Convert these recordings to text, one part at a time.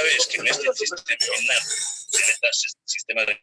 vez que en este sistema de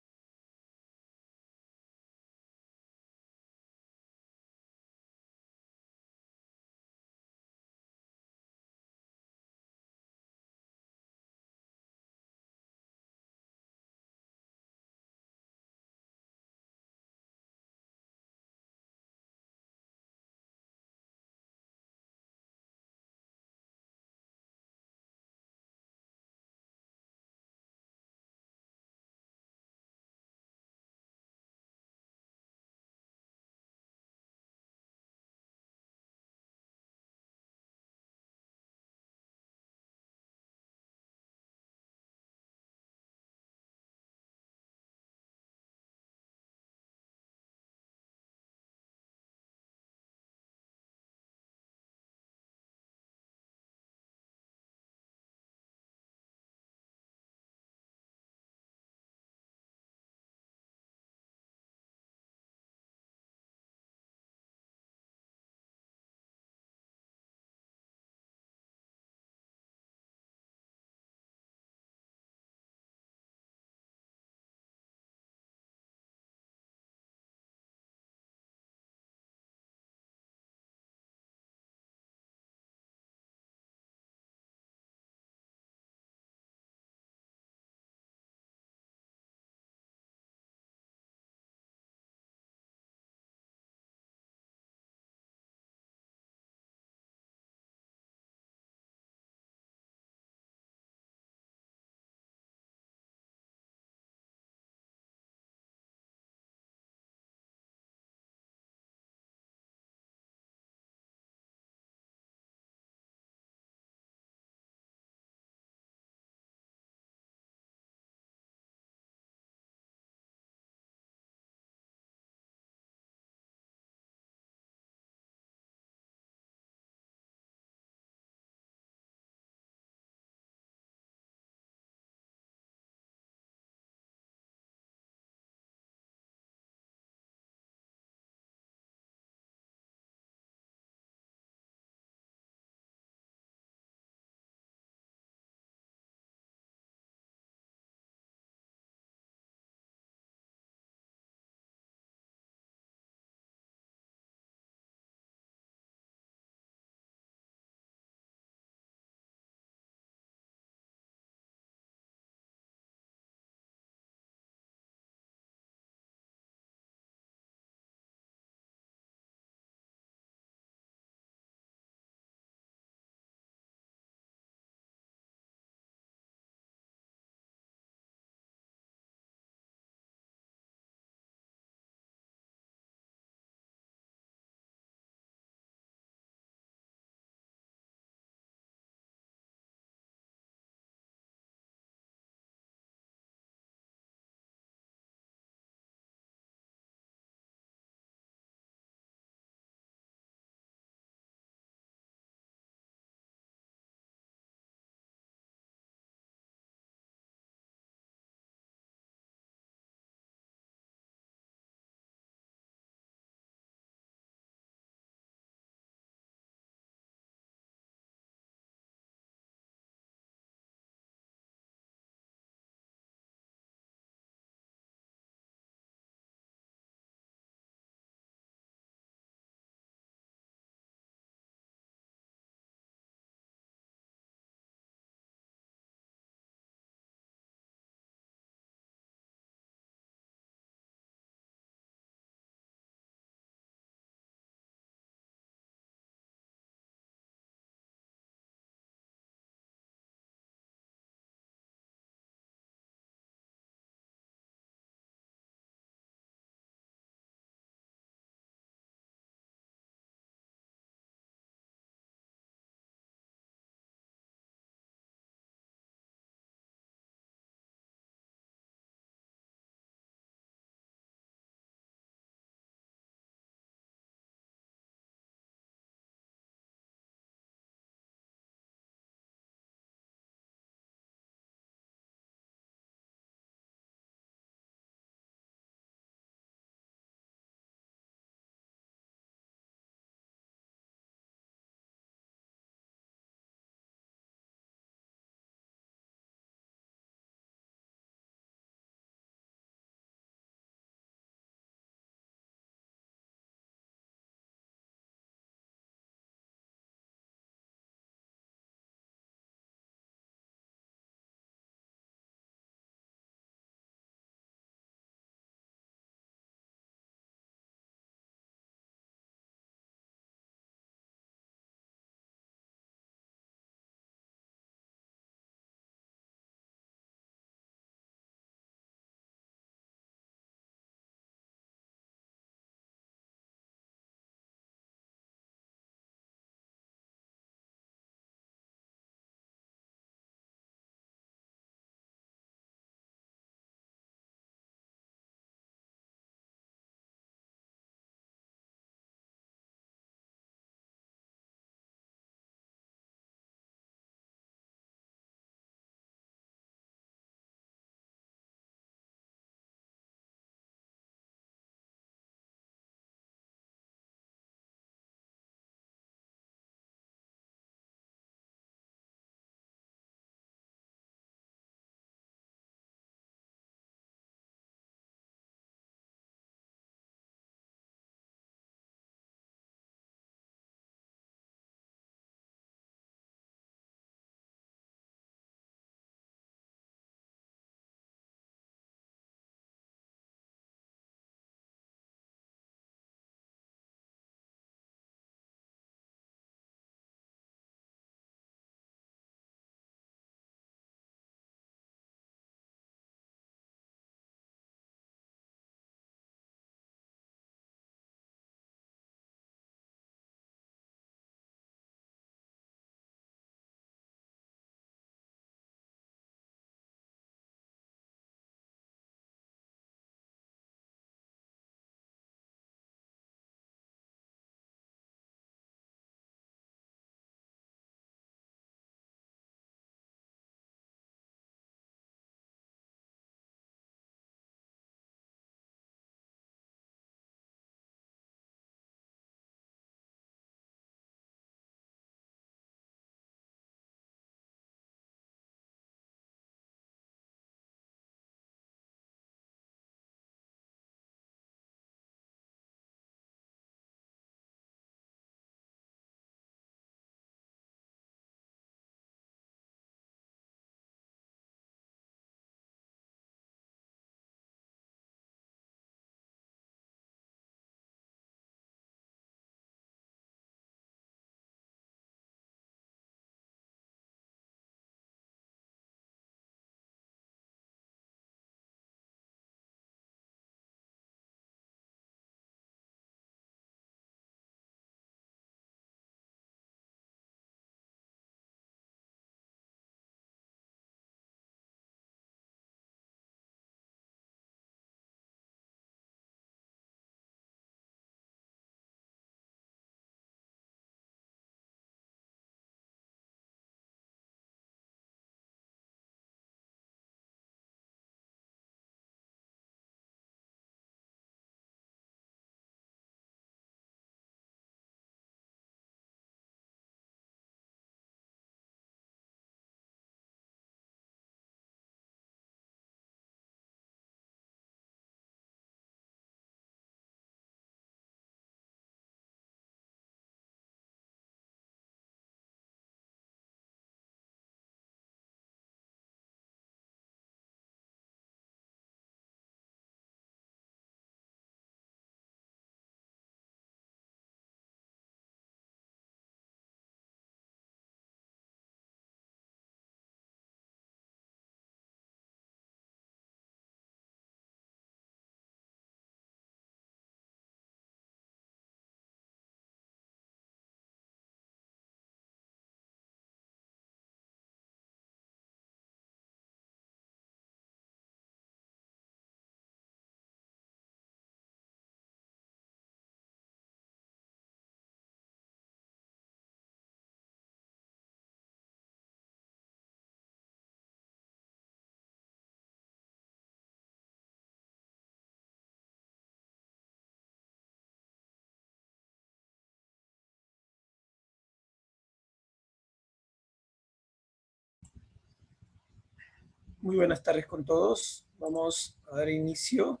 Muy buenas tardes con todos. Vamos a dar inicio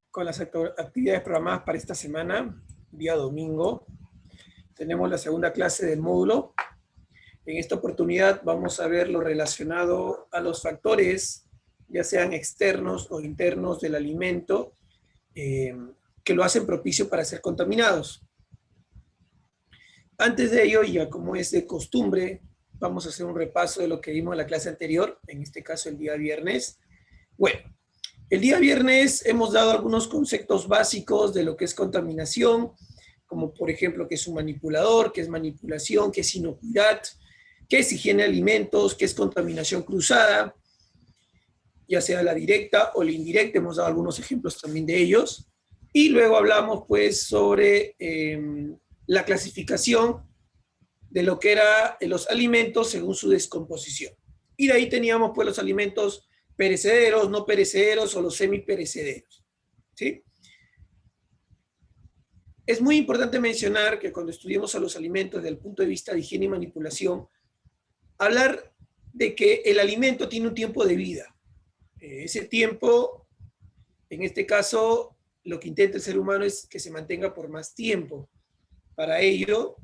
con las actividades programadas para esta semana, día domingo. Tenemos la segunda clase del módulo. En esta oportunidad vamos a ver lo relacionado a los factores, ya sean externos o internos del alimento, que lo hacen propicio para ser contaminados. Antes de ello, ya como es de costumbre, vamos a hacer un repaso de lo que vimos en la clase anterior, en este caso el día viernes. Bueno, el día viernes hemos dado algunos conceptos básicos de lo que es contaminación, como por ejemplo qué es un manipulador, qué es manipulación, qué es inocuidad, qué es higiene de alimentos, qué es contaminación cruzada, ya sea la directa o la indirecta, hemos dado algunos ejemplos también de ellos. Y luego hablamos pues sobre la clasificación de lo que eran los alimentos según su descomposición. Y de ahí teníamos pues los alimentos perecederos, no perecederos o los semiperecederos, ¿sí? Es muy importante mencionar que cuando estudiemos a los alimentos desde el punto de vista de higiene y manipulación, hablar de que el alimento tiene un tiempo de vida. Ese tiempo, en este caso, lo que intenta el ser humano es que se mantenga por más tiempo. Para ello,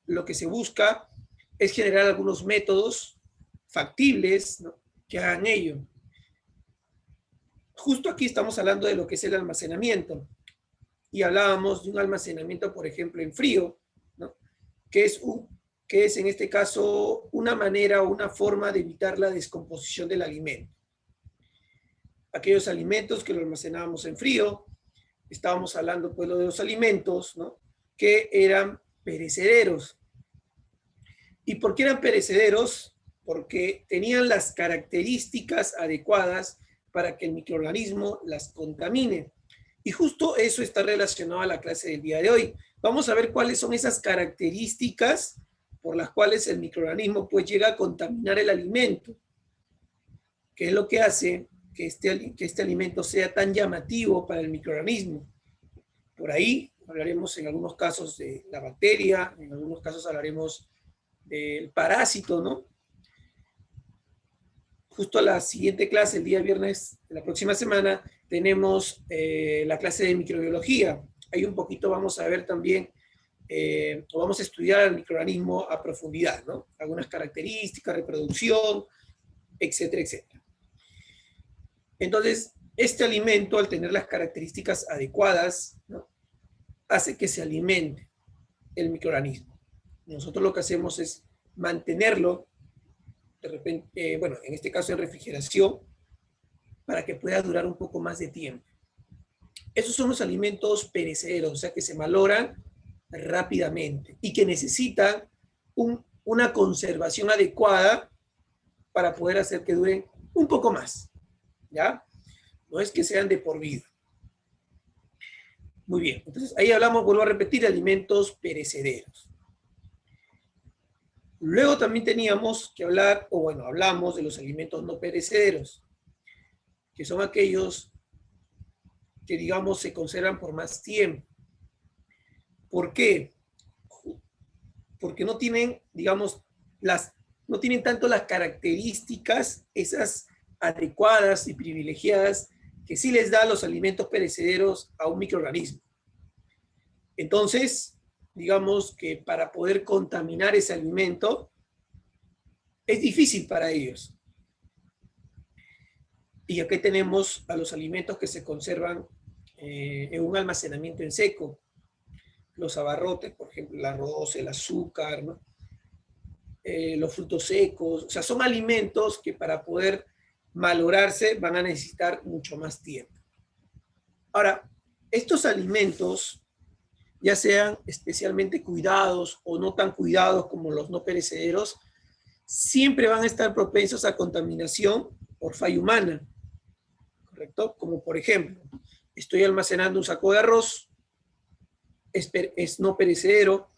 lo que se busca es generar algunos métodos factibles, ¿no?, que hagan ello. Justo aquí estamos hablando de lo que es el almacenamiento. Y hablábamos de un almacenamiento, por ejemplo, en frío, ¿no?, que es en este caso una manera o una forma de evitar la descomposición del alimento. Aquellos alimentos que lo almacenábamos en frío, estábamos hablando pues de los alimentos, ¿no?, que eran perecederos. ¿Y por qué eran perecederos? Porque tenían las características adecuadas para que el microorganismo las contamine. Y justo eso está relacionado a la clase del día de hoy. Vamos a ver cuáles son esas características por las cuales el microorganismo pues llega a contaminar el alimento. ¿Qué es lo que hace que este alimento sea tan llamativo para el microorganismo? Por ahí hablaremos en algunos casos de la bacteria, en algunos casos hablaremos del parásito, ¿no? Justo a la siguiente clase, el día viernes de la próxima semana, tenemos la clase de microbiología. Ahí un poquito vamos a ver también, o vamos a estudiar el microorganismo a profundidad, ¿no? Algunas características, reproducción, etcétera, etcétera. Entonces, este alimento, al tener las características adecuadas, ¿no?, hace que se alimente el microorganismo. Nosotros lo que hacemos es mantenerlo, de repente, bueno, en este caso en refrigeración, para que pueda durar un poco más de tiempo. Esos son los alimentos perecederos, o sea, que se maloran rápidamente y que necesitan una conservación adecuada para poder hacer que duren un poco más, ¿ya? No es que sean de por vida. Muy bien, entonces ahí hablamos, vuelvo a repetir, alimentos perecederos. Luego también teníamos que hablar, o bueno, hablamos de los alimentos no perecederos, que son aquellos que, digamos, se conservan por más tiempo. ¿Por qué? Porque no tienen, digamos, no tienen tanto las características, esas adecuadas y privilegiadas, que sí les da a los alimentos perecederos a un microorganismo. Entonces, digamos que para poder contaminar ese alimento, es difícil para ellos. Y aquí tenemos a los alimentos que se conservan en un almacenamiento en seco. Los abarrotes, por ejemplo, el arroz, el azúcar, ¿no?, los frutos secos. O sea, son alimentos que para poder malograrse van a necesitar mucho más tiempo. Ahora, estos alimentos, ya sean especialmente cuidados o no tan cuidados como los no perecederos, siempre van a estar propensos a contaminación por falla humana, ¿correcto? Como por ejemplo, estoy almacenando un saco de arroz, es no perecedero,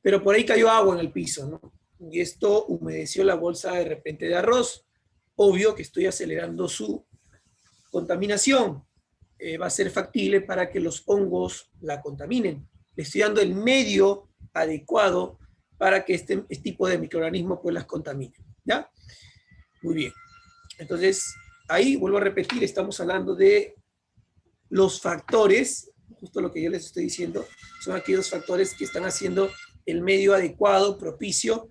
pero por ahí cayó agua en el piso, ¿no? Y esto humedeció la bolsa de repente de arroz. Obvio que estoy acelerando su contaminación. Va a ser factible para que los hongos la contaminen. Le estoy dando el medio adecuado para que este tipo de microorganismos pues las contaminen, ¿ya? Muy bien. Entonces, ahí vuelvo a repetir, estamos hablando de los factores, justo lo que yo les estoy diciendo, son aquellos factores que están haciendo el medio adecuado, propicio,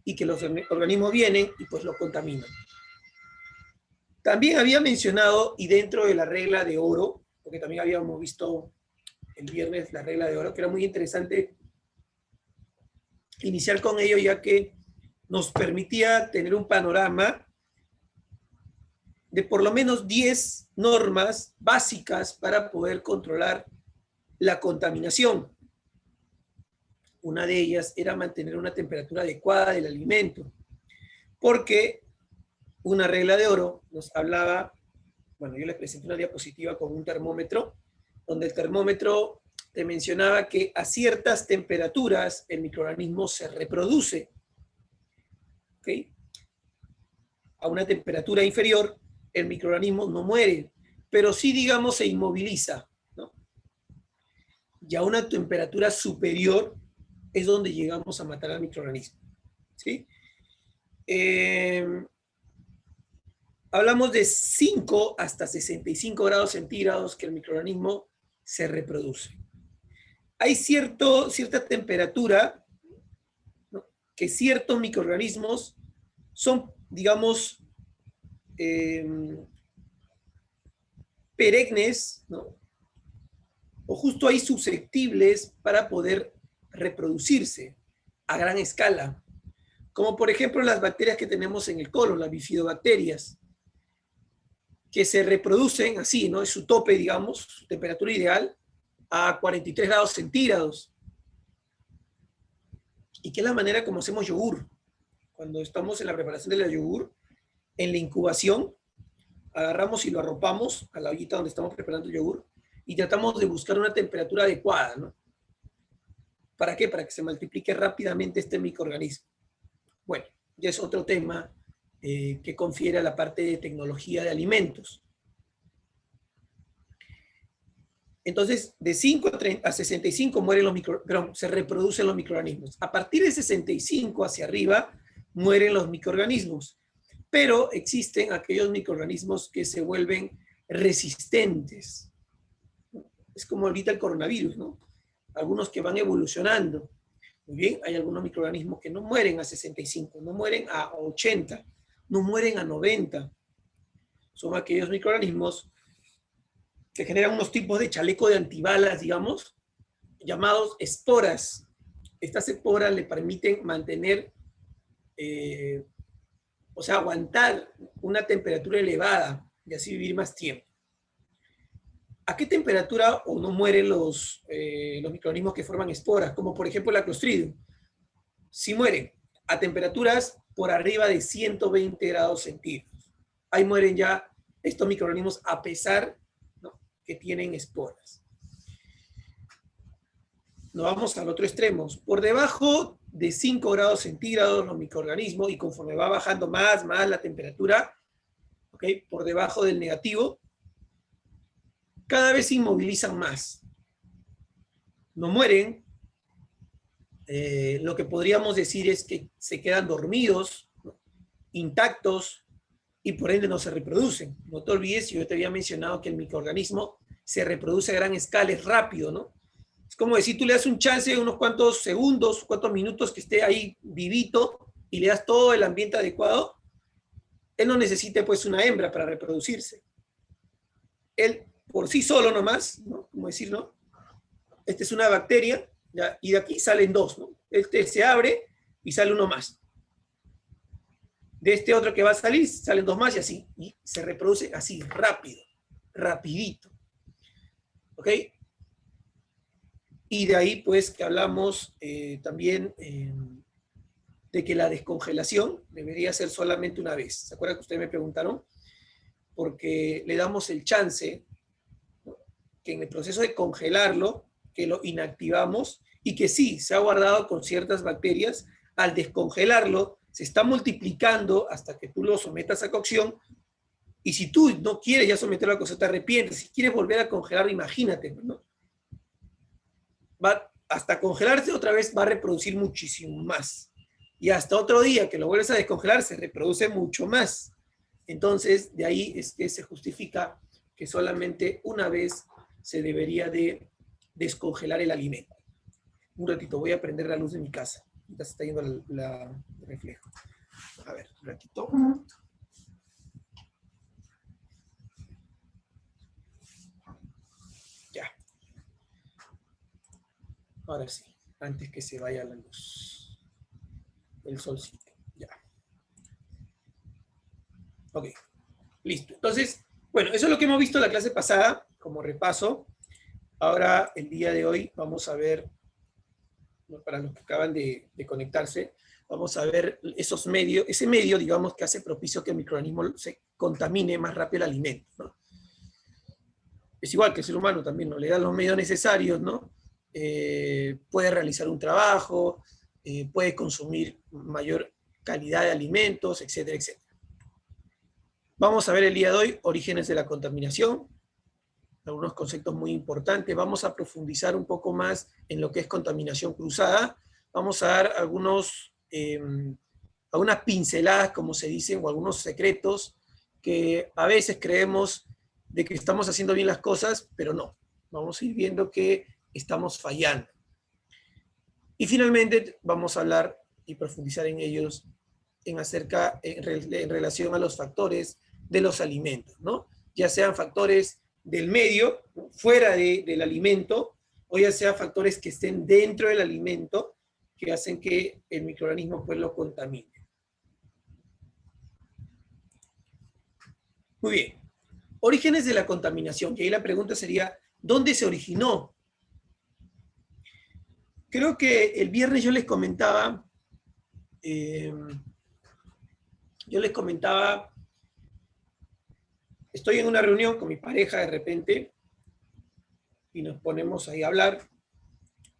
y que los organismos vienen y pues lo contaminan. También había mencionado, y dentro de la regla de oro, porque también habíamos visto el viernes la regla de oro, que era muy interesante iniciar con ello, ya que nos permitía tener un panorama de por lo menos 10 normas básicas para poder controlar la contaminación. Una de ellas era mantener una temperatura adecuada del alimento, porque una regla de oro nos hablaba, bueno, yo les presenté una diapositiva con un termómetro, donde el termómetro te mencionaba que a ciertas temperaturas el microorganismo se reproduce. ¿Ok? A una temperatura inferior el microorganismo no muere, pero sí, digamos, se inmoviliza, ¿no? Y a una temperatura superior es donde llegamos a matar al microorganismo, ¿sí? Hablamos de 5 hasta 65 grados centígrados que el microorganismo se reproduce. Hay cierta temperatura, ¿no?, que ciertos microorganismos son, digamos, perennes, ¿no?, o justo ahí susceptibles para poder reproducirse a gran escala, como por ejemplo las bacterias que tenemos en el colon, las bifidobacterias, que se reproducen así, ¿no? Es su tope, digamos, su temperatura ideal, a 43 grados centígrados. Y que es la manera como hacemos yogur. Cuando estamos en la preparación de la yogur, en la incubación, agarramos y lo arropamos a la ollita donde estamos preparando el yogur y tratamos de buscar una temperatura adecuada, ¿no? ¿Para qué? Para que se multiplique rápidamente este microorganismo. Bueno, ya es otro tema que confiere a la parte de tecnología de alimentos. Entonces, de 5 a 65 mueren se reproducen los microorganismos. A partir de 65 hacia arriba mueren los microorganismos. Pero existen aquellos microorganismos que se vuelven resistentes. Es como ahorita el coronavirus, ¿no? Algunos que van evolucionando. Muy bien, hay algunos microorganismos que no mueren a 65, no mueren a 80, no mueren a 90. Son aquellos microorganismos que generan unos tipos de chaleco de antibalas, digamos, llamados esporas. Estas esporas le permiten mantener, o sea, aguantar una temperatura elevada y así vivir más tiempo. ¿A qué temperatura o no mueren los microorganismos que forman esporas? Como por ejemplo la Clostridium. Sí mueren a temperaturas por arriba de 120 grados centígrados. Ahí mueren ya estos microorganismos a pesar, ¿no?, que tienen esporas. Nos vamos al otro extremo. Por debajo de 5 grados centígrados los microorganismos, y conforme va bajando más la temperatura, ¿okay?, por debajo del negativo, cada vez se inmovilizan más. No mueren. Lo que podríamos decir es que se quedan dormidos, ¿no?, intactos, y por ende no se reproducen. No te olvides, yo te había mencionado que el microorganismo se reproduce a gran escala, es rápido, ¿no? Es como decir, tú le das un chance de unos cuantos segundos, cuantos minutos que esté ahí vivito y le das todo el ambiente adecuado, él no necesita pues una hembra para reproducirse. Él por sí solo nomás, ¿no?, como decir, ¿no?, esta es una bacteria, ¿ya?, y de aquí salen dos, ¿no? Este se abre y sale uno más. De este otro que va a salir, salen dos más y así. Y se reproduce así, rápido, rapidito. ¿Ok? Y de ahí, pues, que hablamos también de que la descongelación debería ser solamente una vez. ¿Se acuerdan que ustedes me preguntaron? Porque le damos el chance, ¿no?, que en el proceso de congelarlo, que lo inactivamos y que sí, se ha guardado con ciertas bacterias, al descongelarlo, se está multiplicando hasta que tú lo sometas a cocción, y si tú no quieres ya someterlo a cocción, te arrepientes. Si quieres volver a congelar, imagínate, ¿no? Va, hasta congelarse otra vez va a reproducir muchísimo más. Y hasta otro día que lo vuelves a descongelar, se reproduce mucho más. Entonces, de ahí es que se justifica que solamente una vez se debería de descongelar el alimento. Un ratito, voy a prender la luz de mi casa. Ya se está yendo el reflejo. A ver, un ratito. Ya. Ahora sí, antes que se vaya la luz. El solcito. Ya. Ok. Listo. Entonces, bueno, eso es lo que hemos visto en la clase pasada, como repaso. Ahora, el día de hoy, vamos a ver, para los que acaban de conectarse, vamos a ver esos medios, ese medio, digamos, que hace propicio que el microorganismo se contamine más rápido el alimento, ¿no? Es igual que el ser humano también, ¿no? Le dan los medios necesarios, ¿no? Puede realizar un trabajo, puede consumir mayor calidad de alimentos, etcétera, etcétera. Vamos a ver el día de hoy orígenes de la contaminación, algunos conceptos muy importantes. Vamos a profundizar un poco más en lo que es contaminación cruzada. Vamos a dar algunas pinceladas, como se dicen, o algunos secretos que a veces creemos de que estamos haciendo bien las cosas, pero no. Vamos a ir viendo que estamos fallando. Y finalmente vamos a hablar y profundizar en ellos en relación a los factores de los alimentos, ¿no? Ya sean factores del medio, ¿no? Fuera del alimento, o ya sean factores que estén dentro del alimento, que hacen que el microorganismo pues lo contamine. Muy bien. Orígenes de la contaminación. Y ahí la pregunta sería, ¿dónde se originó? Creo que el viernes yo les comentaba estoy en una reunión con mi pareja de repente y nos ponemos ahí a hablar,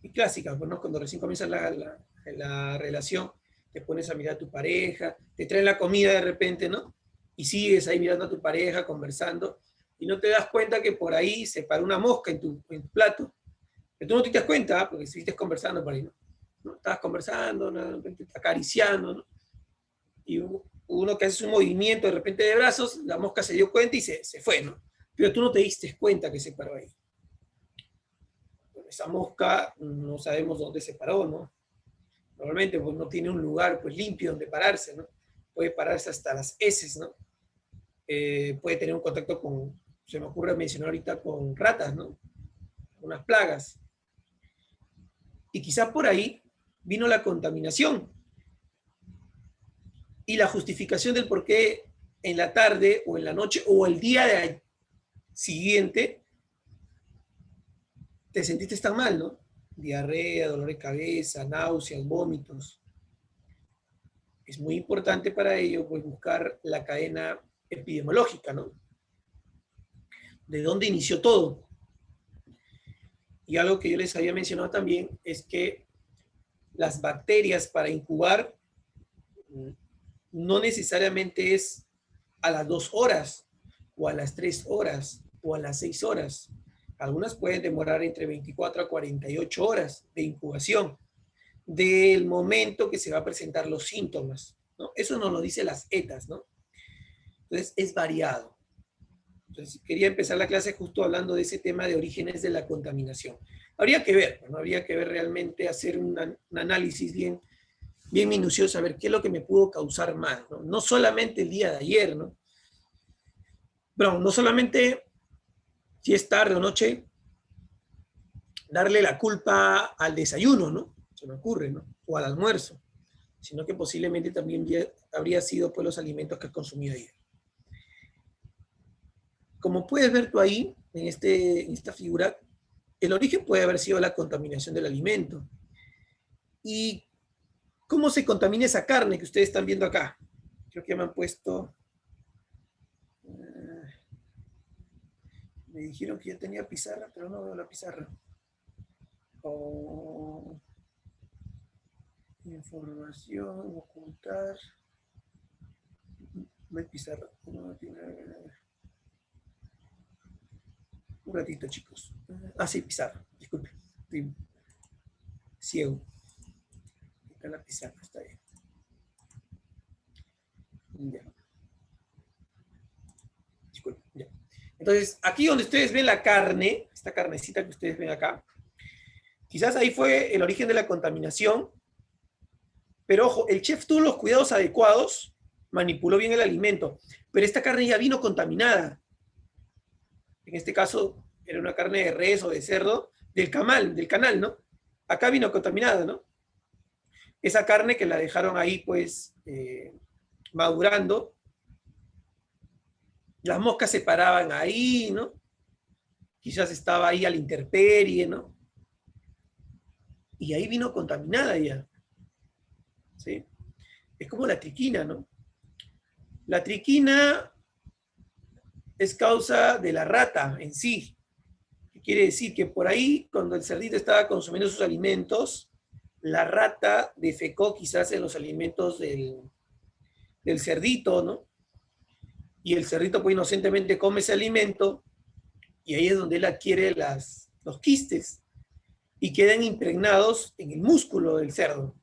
y clásica, bueno, cuando recién comienza la relación, te pones a mirar a tu pareja, te traen la comida de repente, ¿no? Y sigues ahí mirando a tu pareja, conversando, y no te das cuenta que por ahí se paró una mosca en tu plato. Pero tú no te das cuenta, porque estuviste conversando por ahí, ¿no? ¿No? Estabas conversando, ¿no? De repente acariciando, ¿no? Y uno que hace un movimiento de repente de brazos, la mosca se dio cuenta y se fue, ¿no? Pero tú no te diste cuenta que se paró ahí. Bueno, esa mosca no sabemos dónde se paró, ¿no? Normalmente pues, no tiene un lugar pues, limpio donde pararse, ¿no? Puede pararse hasta las heces, ¿no? Puede tener un contacto con, se me ocurre mencionar ahorita, con ratas, ¿no? Unas plagas. Y quizás por ahí vino la contaminación y la justificación del por qué en la tarde o en la noche o el día siguiente te sentiste tan mal, ¿no? Diarrea, dolor de cabeza, náuseas, vómitos. Es muy importante para ello pues, buscar la cadena epidemiológica, ¿no? ¿De dónde inició todo? Y algo que yo les había mencionado también es que las bacterias para incubar no necesariamente es a las 2 horas, o a las 3 horas, o a las 6 horas. Algunas pueden demorar entre 24 a 48 horas de incubación del momento que se va a presentar los síntomas, ¿no? Eso nos lo dice las ETAs, ¿no? Entonces, es variado. Entonces, quería empezar la clase justo hablando de ese tema de orígenes de la contaminación. Habría que ver, ¿no? Habría que ver realmente, hacer un análisis bien minucioso, a ver qué es lo que me pudo causar mal, ¿no? No solamente el día de ayer, ¿no? Pero no solamente si es tarde o noche, darle la culpa al desayuno, ¿no? Se me ocurre, ¿no? O al almuerzo, sino que posiblemente también habría sido pues, los alimentos que has consumido ayer. Como puedes ver tú ahí, en esta figura, el origen puede haber sido la contaminación del alimento. ¿Y cómo se contamina esa carne que ustedes están viendo acá? Creo que me han puesto... me dijeron que ya tenía pizarra, pero no veo la pizarra. Oh, información, ocultar. No hay pizarra. No tiene... Un ratito, chicos. Ah, sí, pizarra. Disculpe. Estoy ciego. Acá la pizarra está bien. Ya. Entonces, aquí donde ustedes ven la carne, esta carnecita que ustedes ven acá, quizás ahí fue el origen de la contaminación, pero ojo, el chef tuvo los cuidados adecuados, manipuló bien el alimento, pero esta carne ya vino contaminada. En este caso, era una carne de res o de cerdo, del canal, ¿no? Acá vino contaminada, ¿no? Esa carne que la dejaron ahí, pues, madurando, las moscas se paraban ahí, ¿no? Quizás estaba ahí a la intemperie, ¿no? Y ahí vino contaminada ya, ¿sí? Es como la triquina, ¿no? La triquina es causa de la rata en sí. Quiere decir que por ahí, cuando el cerdito estaba consumiendo sus alimentos, la rata defecó quizás en los alimentos del cerdito, ¿no? Y el cerdito pues inocentemente come ese alimento y ahí es donde él adquiere los quistes y quedan impregnados en el músculo del cerdo.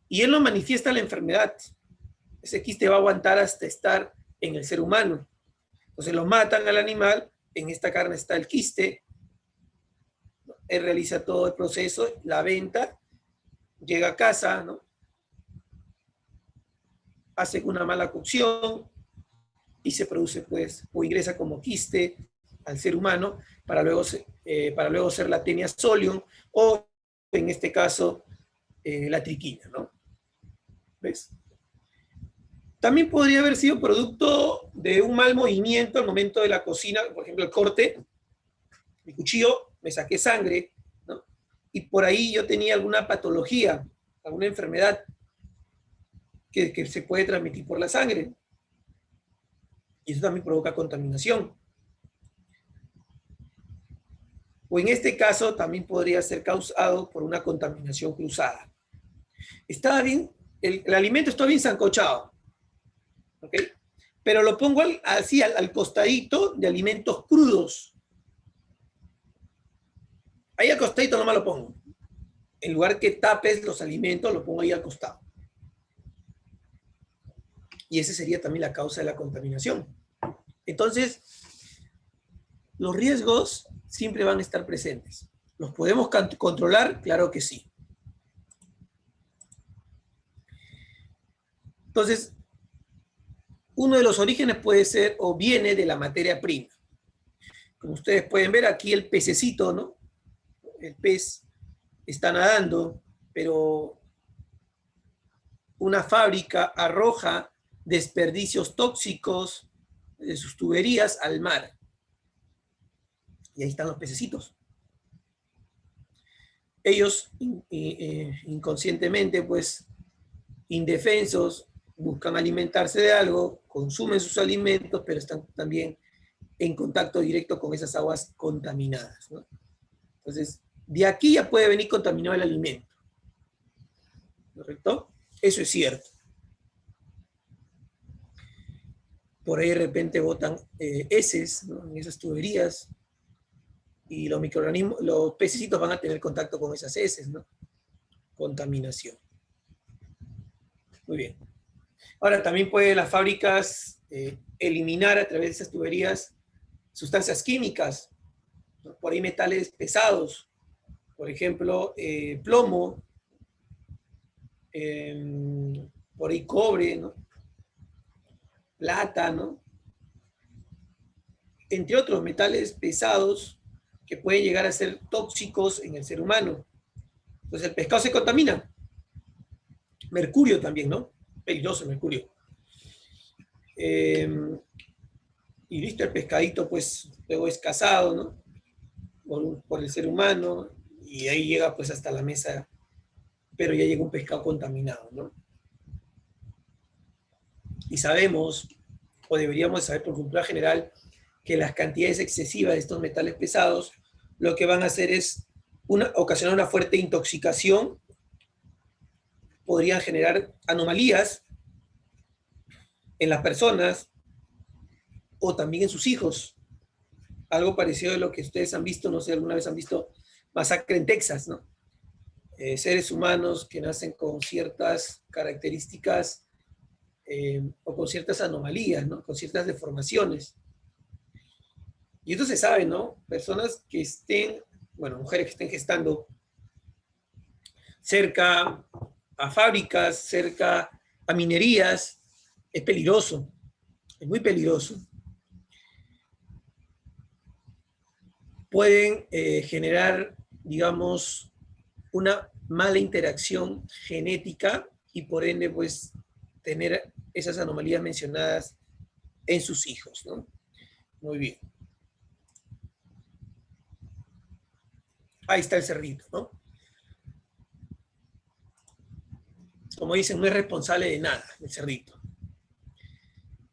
Y él no manifiesta la enfermedad. Ese quiste va a aguantar hasta estar en el ser humano. Entonces lo matan al animal, en esta carne está el quiste, él realiza todo el proceso, la venta, llega a casa, ¿no? Hace una mala cocción y se produce, pues, o ingresa como quiste al ser humano para luego ser la Taenia solium o, en este caso, la triquina, ¿no? ¿Ves? También podría haber sido producto de un mal movimiento al momento de la cocina, por ejemplo, el corte, mi cuchillo, me saqué sangre, ¿no? Y por ahí yo tenía alguna patología, alguna enfermedad que se puede transmitir por la sangre. Y eso también provoca contaminación. O en este caso también podría ser causado por una contaminación cruzada. Estaba bien, el alimento está bien sancochado, ¿ok? Pero lo pongo así al costadito de alimentos crudos. Ahí al costadito nomás lo pongo. En lugar que tapes los alimentos, lo pongo ahí al costado. Y esa sería también la causa de la contaminación. Entonces, los riesgos siempre van a estar presentes. ¿Los podemos controlar? Claro que sí. Entonces, uno de los orígenes puede ser o viene de la materia prima. Como ustedes pueden ver aquí el pececito, ¿no? El pez está nadando, pero una fábrica arroja desperdicios tóxicos de sus tuberías al mar. Y ahí están los pececitos. Ellos inconscientemente, pues, indefensos, buscan alimentarse de algo, consumen sus alimentos, pero están también en contacto directo con esas aguas contaminadas, ¿no? Entonces, de aquí ya puede venir contaminado el alimento. ¿Correcto? Eso es cierto. Por ahí de repente botan heces, ¿no? En esas tuberías y los microorganismos, los pececitos van a tener contacto con esas heces, ¿no? Contaminación. Muy bien. Ahora también pueden las fábricas eliminar a través de esas tuberías sustancias químicas, ¿no? Por ahí metales pesados, por ejemplo, plomo, por ahí cobre, ¿no? Plata, ¿no? Entre otros metales pesados que pueden llegar a ser tóxicos en el ser humano. Entonces el pescado se contamina. Mercurio también, ¿no? Peligroso el mercurio. Y listo, el pescadito pues luego es cazado, ¿no? Por el ser humano y ahí llega pues hasta la mesa, pero ya llega un pescado contaminado, ¿no? Y sabemos, o deberíamos saber por cultura general, que las cantidades excesivas de estos metales pesados lo que van a hacer es ocasionar una fuerte intoxicación, podrían generar anomalías en las personas o también en sus hijos. Algo parecido a lo que ustedes han visto, no sé, alguna vez han visto Masacre en Texas, ¿no? Seres humanos que nacen con ciertas características o con ciertas anomalías, ¿no? Con ciertas deformaciones. Y esto se sabe, ¿no? Personas que estén, bueno, mujeres que estén gestando cerca a fábricas, cerca a minerías, es peligroso, es muy peligroso. Pueden generar, digamos, una mala interacción genética y por ende, pues, tener esas anomalías mencionadas en sus hijos, ¿no? Muy bien. Ahí está el cerdito, ¿no? Como dicen, no es responsable de nada el cerdito.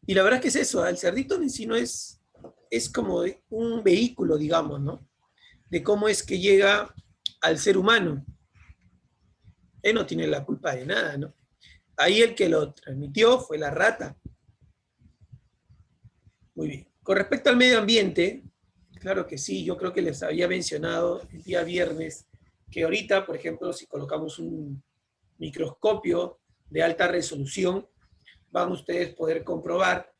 Y la verdad es que es eso, el cerdito en sí no es como un vehículo, digamos, ¿no? De cómo es que llega al ser humano. Él no tiene la culpa de nada, ¿no? Ahí el que lo transmitió fue la rata. Muy bien. Con respecto al medio ambiente, claro que sí, yo creo que les había mencionado el día viernes que ahorita, por ejemplo, si colocamos un microscopio de alta resolución, van ustedes a poder comprobar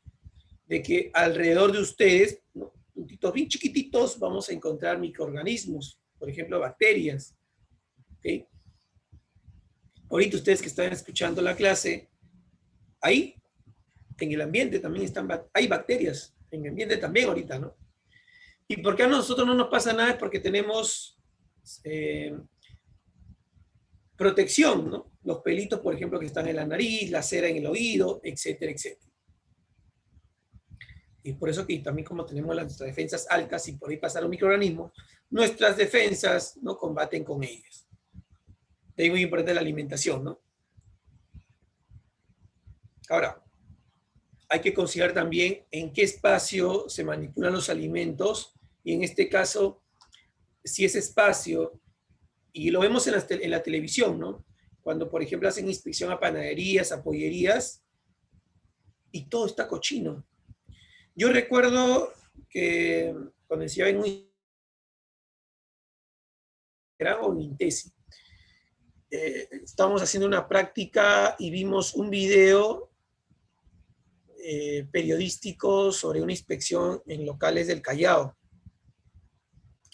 de que alrededor de ustedes, ¿no? Puntitos bien chiquititos, vamos a encontrar microorganismos, por ejemplo, bacterias. ¿Okay? Ahorita ustedes que están escuchando la clase, ahí en el ambiente también hay bacterias, en el ambiente también ahorita, ¿no? ¿Y por qué a nosotros no nos pasa nada? Es porque tenemos protección, ¿no? Los pelitos, por ejemplo, que están en la nariz, la cera en el oído, etcétera, etcétera. Y por eso que también como tenemos las defensas altas y por ahí pasar un microorganismo, nuestras defensas no combaten con ellas. De ahí muy importante la alimentación, ¿no? Ahora, hay que considerar también en qué espacio se manipulan los alimentos y en este caso, si ese espacio, y lo vemos en la televisión, ¿no? Cuando, por ejemplo, hacen inspección a panaderías, a pollerías, y todo está cochino. Yo recuerdo que cuando decía en un grado o en tesis, estábamos haciendo una práctica y vimos un video periodístico sobre una inspección en locales del Callao,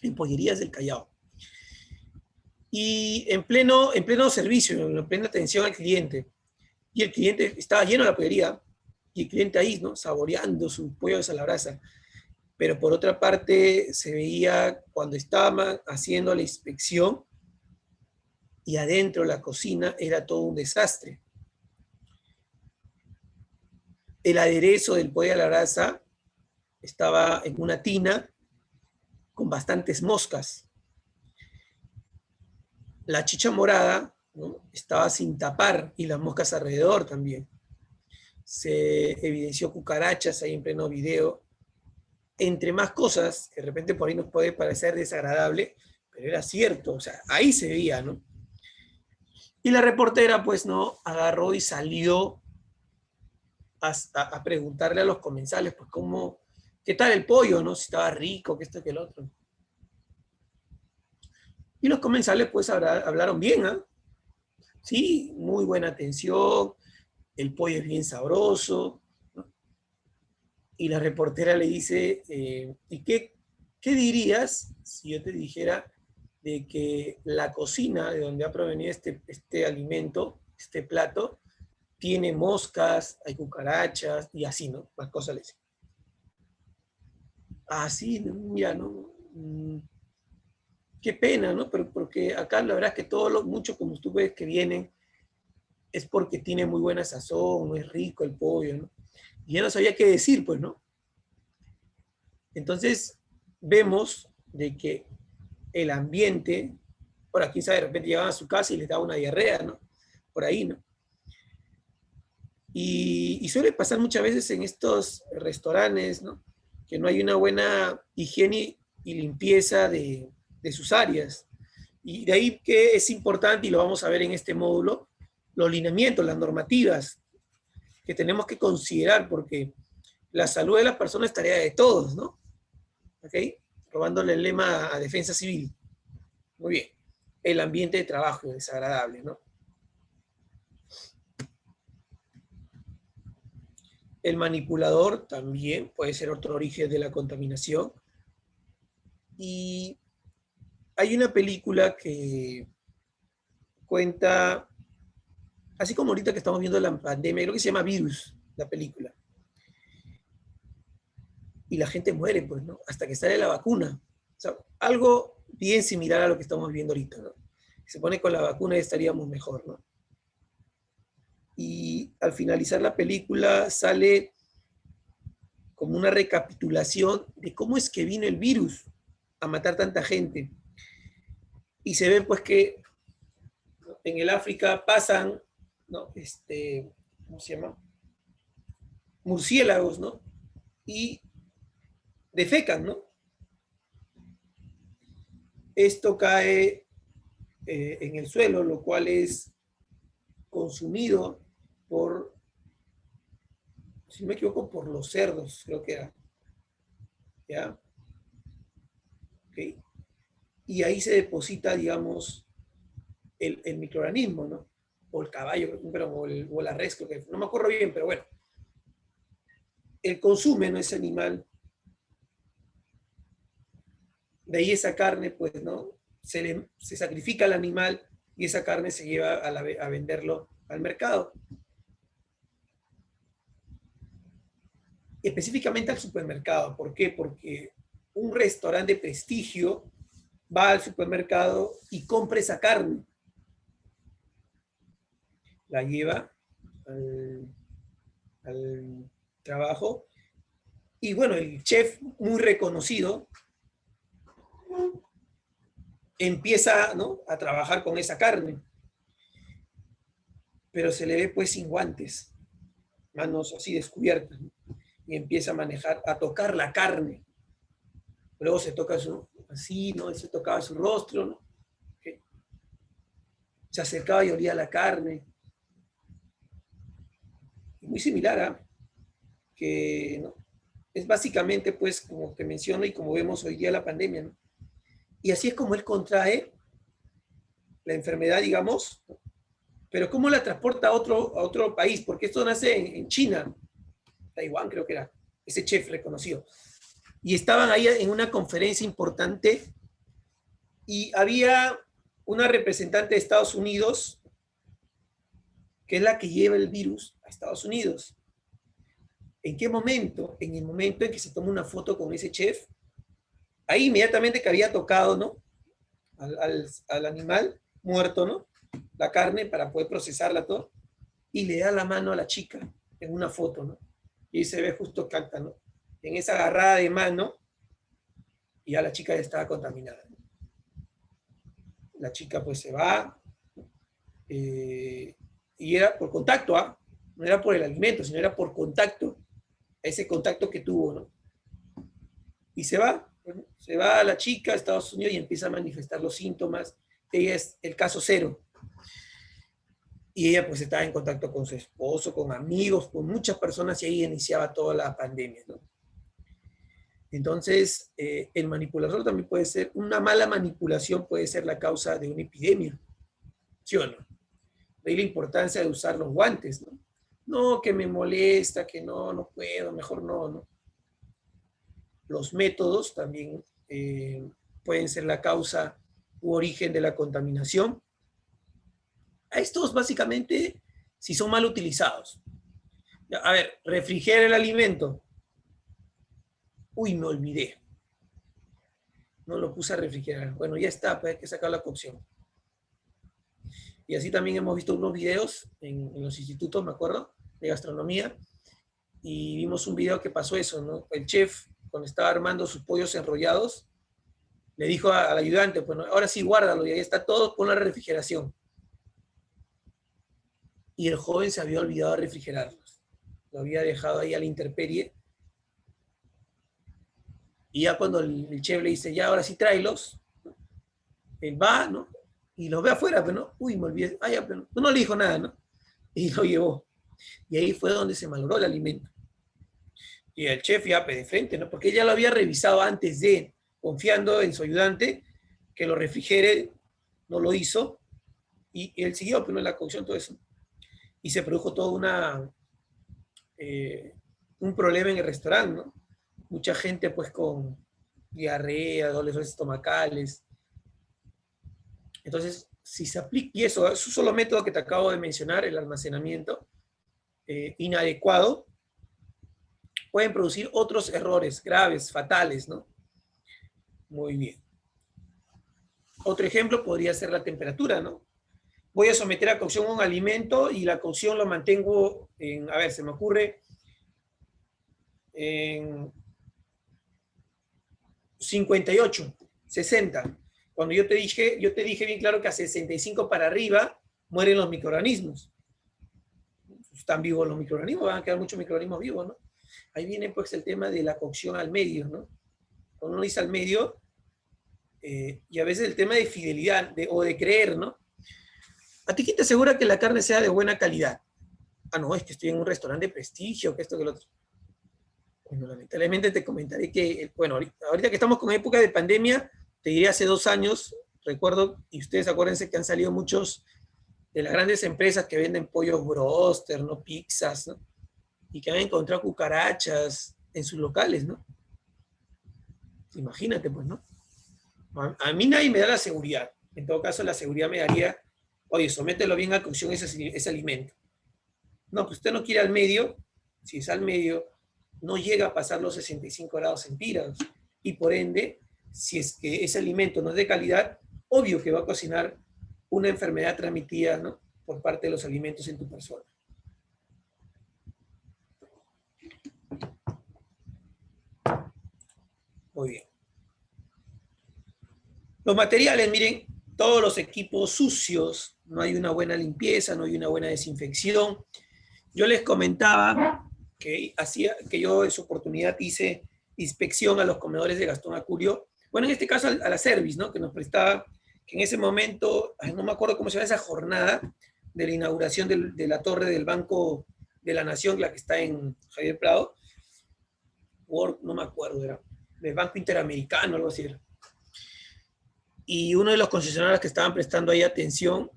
en pollerías del Callao. Y en pleno servicio, en plena atención al cliente. Y el cliente estaba lleno de la pollería, y el cliente ahí, ¿no? Saboreando su pollo a la brasa. Pero por otra parte, se veía cuando estaban haciendo la inspección y adentro la cocina era todo un desastre. El aderezo del pollo a la brasa estaba en una tina con bastantes moscas. La chicha morada, ¿no? Estaba sin tapar y las moscas alrededor también. Se evidenció cucarachas ahí en pleno video. Entre más cosas, que de repente por ahí nos puede parecer desagradable, pero era cierto, o sea, ahí se veía, ¿no? Y la reportera, pues, no, agarró y salió a preguntarle a los comensales, pues, cómo, qué tal el pollo, ¿no? Si estaba rico, que esto, que el otro. Y los comensales, pues, hablaron bien, ¿ah? Sí, muy buena atención, el pollo es bien sabroso, ¿no? Y la reportera le dice, ¿y qué dirías si yo te dijera de que la cocina de donde ha provenido este alimento, este plato, tiene moscas, hay cucarachas y así, ¿no? Más cosas le dicen. Así, mira, ¿no? Qué pena, ¿no? Pero porque acá la verdad es que mucho como tú ves que vienen, es porque tiene muy buena sazón, no es rico el pollo, ¿no? Y ya no sabía qué decir, pues, ¿no? Entonces, vemos de que el ambiente, ahora, quién sabe, de repente llegaban a su casa y les daba una diarrea, ¿no? Por ahí, ¿no? Y suele pasar muchas veces en estos restaurantes, ¿no? Que no hay una buena higiene y limpieza de sus áreas. Y de ahí que es importante, y lo vamos a ver en este módulo, los lineamientos, las normativas que tenemos que considerar, porque la salud de las personas es tarea de todos, ¿no? ¿Ok? Robándole el lema a Defensa Civil. Muy bien. El ambiente de trabajo es desagradable, ¿no? El manipulador también puede ser otro origen de la contaminación. Y hay una película que cuenta, así como ahorita que estamos viendo la pandemia, creo que se llama Virus, la película. Y la gente muere, pues, ¿no? Hasta que sale la vacuna. O sea, algo bien similar a lo que estamos viendo ahorita, ¿no? Se pone con la vacuna y estaríamos mejor, ¿no? Y al finalizar la película sale como una recapitulación de cómo es que vino el virus a matar tanta gente. Y se ve pues que en el África pasan, ¿no? ¿Cómo se llama? Murciélagos, ¿no? Y defecan, ¿no? Esto cae en el suelo, lo cual es consumido por, si no me equivoco, por los cerdos, creo que era. ¿Ya? ¿Okay? Y ahí se deposita, digamos, el microorganismo, ¿no? O el caballo, pero, o la res, creo que, no me acuerdo bien, pero bueno. Él consume, ¿no? Ese animal. De ahí esa carne, pues, ¿no? Se sacrifica al animal y esa carne se lleva a venderlo al mercado. Específicamente al supermercado. ¿Por qué? Porque un restaurante de prestigio va al supermercado y compra esa carne. La lleva al trabajo. Y bueno, el chef muy reconocido empieza, ¿no?, a trabajar con esa carne, pero se le ve pues sin guantes, manos así descubiertas, ¿no? Y empieza a manejar, a tocar la carne. Luego se toca así, ¿no? Se tocaba su rostro, ¿no? ¿Okay? Se acercaba y olía la carne. Y muy similar a que, ¿no?, es básicamente, pues, como te menciono y como vemos hoy día la pandemia, ¿no? Y así es como él contrae la enfermedad, digamos, ¿no? Pero ¿cómo la transporta a otro país? Porque esto nace en China, Taiwán creo que era, ese chef reconocido. Y estaban ahí en una conferencia importante y había una representante de Estados Unidos, que es la que lleva el virus a Estados Unidos. ¿En qué momento? En el momento en que se toma una foto con ese chef, ahí inmediatamente que había tocado, ¿no?, al animal muerto, ¿no?, la carne para poder procesarla todo, y le da la mano a la chica en una foto, ¿no? Y ahí se ve justo Cacta, ¿no? En esa agarrada de mano, y ya la chica ya estaba contaminada. La chica pues se va, y era por contacto, ¿ah? No era por el alimento, sino era por contacto, ese contacto que tuvo, ¿no? Y se va, bueno, se va a la chica a Estados Unidos y empieza a manifestar los síntomas. Ella es el caso cero. Y ella pues estaba en contacto con su esposo, con amigos, con muchas personas y ahí iniciaba toda la pandemia, ¿no? Entonces, el manipulador también puede ser, una mala manipulación puede ser la causa de una epidemia, ¿sí o no? De ahí la importancia de usar los guantes, ¿no? No, que me molesta, que no, no puedo, mejor no, ¿no? Los métodos también pueden ser la causa u origen de la contaminación. A estos básicamente, si son mal utilizados. A ver, refrigera el alimento. Uy, me olvidé. No lo puse a refrigerar. Bueno, ya está, pues hay que sacar la cocción. Y así también hemos visto unos videos en los institutos, me acuerdo, de gastronomía, y vimos un video que pasó eso, ¿no? El chef, cuando estaba armando sus pollos enrollados, le dijo al ayudante, pues, ¿no?, ahora sí, guárdalo, y ahí está todo con la refrigeración. Y el joven se había olvidado de refrigerarlos. Lo había dejado ahí a la intemperie. Y ya cuando el chef le dice, ya, ahora sí tráelos, él va, ¿no? Y los ve afuera, pero no, uy, me olvidé, ah, ya, pero no le dijo nada, ¿no? Y lo llevó. Y ahí fue donde se malogró el alimento. Y el chef ya de frente, ¿no? Porque ella lo había revisado antes de, confiando en su ayudante, que lo refrigere, no lo hizo, y él siguió, pero en la cocción, todo eso. Y se produjo todo un problema en el restaurante, ¿no? Mucha gente, pues, con diarrea, dolores estomacales. Entonces, si se aplica, y eso es un solo método que te acabo de mencionar, el almacenamiento inadecuado, pueden producir otros errores graves, fatales, ¿no? Muy bien. Otro ejemplo podría ser la temperatura, ¿no? Voy a someter a cocción un alimento y la cocción lo mantengo en, a ver, se me ocurre, en 58, 60. Cuando yo te dije bien claro que a 65 para arriba mueren los microorganismos. Están vivos los microorganismos, van a quedar muchos microorganismos vivos, ¿no? Ahí viene pues el tema de la cocción al medio, ¿no? Cuando uno dice al medio, y a veces el tema de fidelidad o de creer, ¿no? ¿A ti quién te asegura que la carne sea de buena calidad? Ah, no, es que estoy en un restaurante de prestigio, que esto, que lo otro. Bueno, lamentablemente te comentaré que, bueno, ahorita que estamos con época de pandemia, te diré hace 2 años, recuerdo, y ustedes acuérdense que han salido muchos de las grandes empresas que venden pollos broster, ¿no? Pizzas, ¿no? Y que han encontrado cucarachas en sus locales, ¿no? Imagínate, pues, ¿no? A mí nadie me da la seguridad. En todo caso, la seguridad me daría, oye, somételo bien a cocción ese alimento. No, pues usted no quiere al medio, si es al medio, no llega a pasar los 65 grados centígrados. Y por ende, si es que ese alimento no es de calidad, obvio que va a cocinar una enfermedad transmitida, ¿no? Por parte de los alimentos en tu persona. Muy bien. Los materiales, miren, todos los equipos sucios, no hay una buena limpieza, no hay una buena desinfección. Yo les comentaba que yo en su oportunidad hice inspección a los comedores de Gastón Acurio, bueno, en este caso a la Service, ¿no? Que nos prestaba, que en ese momento, no me acuerdo cómo se llama esa jornada de la inauguración de la torre del Banco de la Nación, la que está en Javier Prado, no me acuerdo, era del Banco Interamericano, algo así era. Y uno de los concesionarios que estaban prestando ahí atención,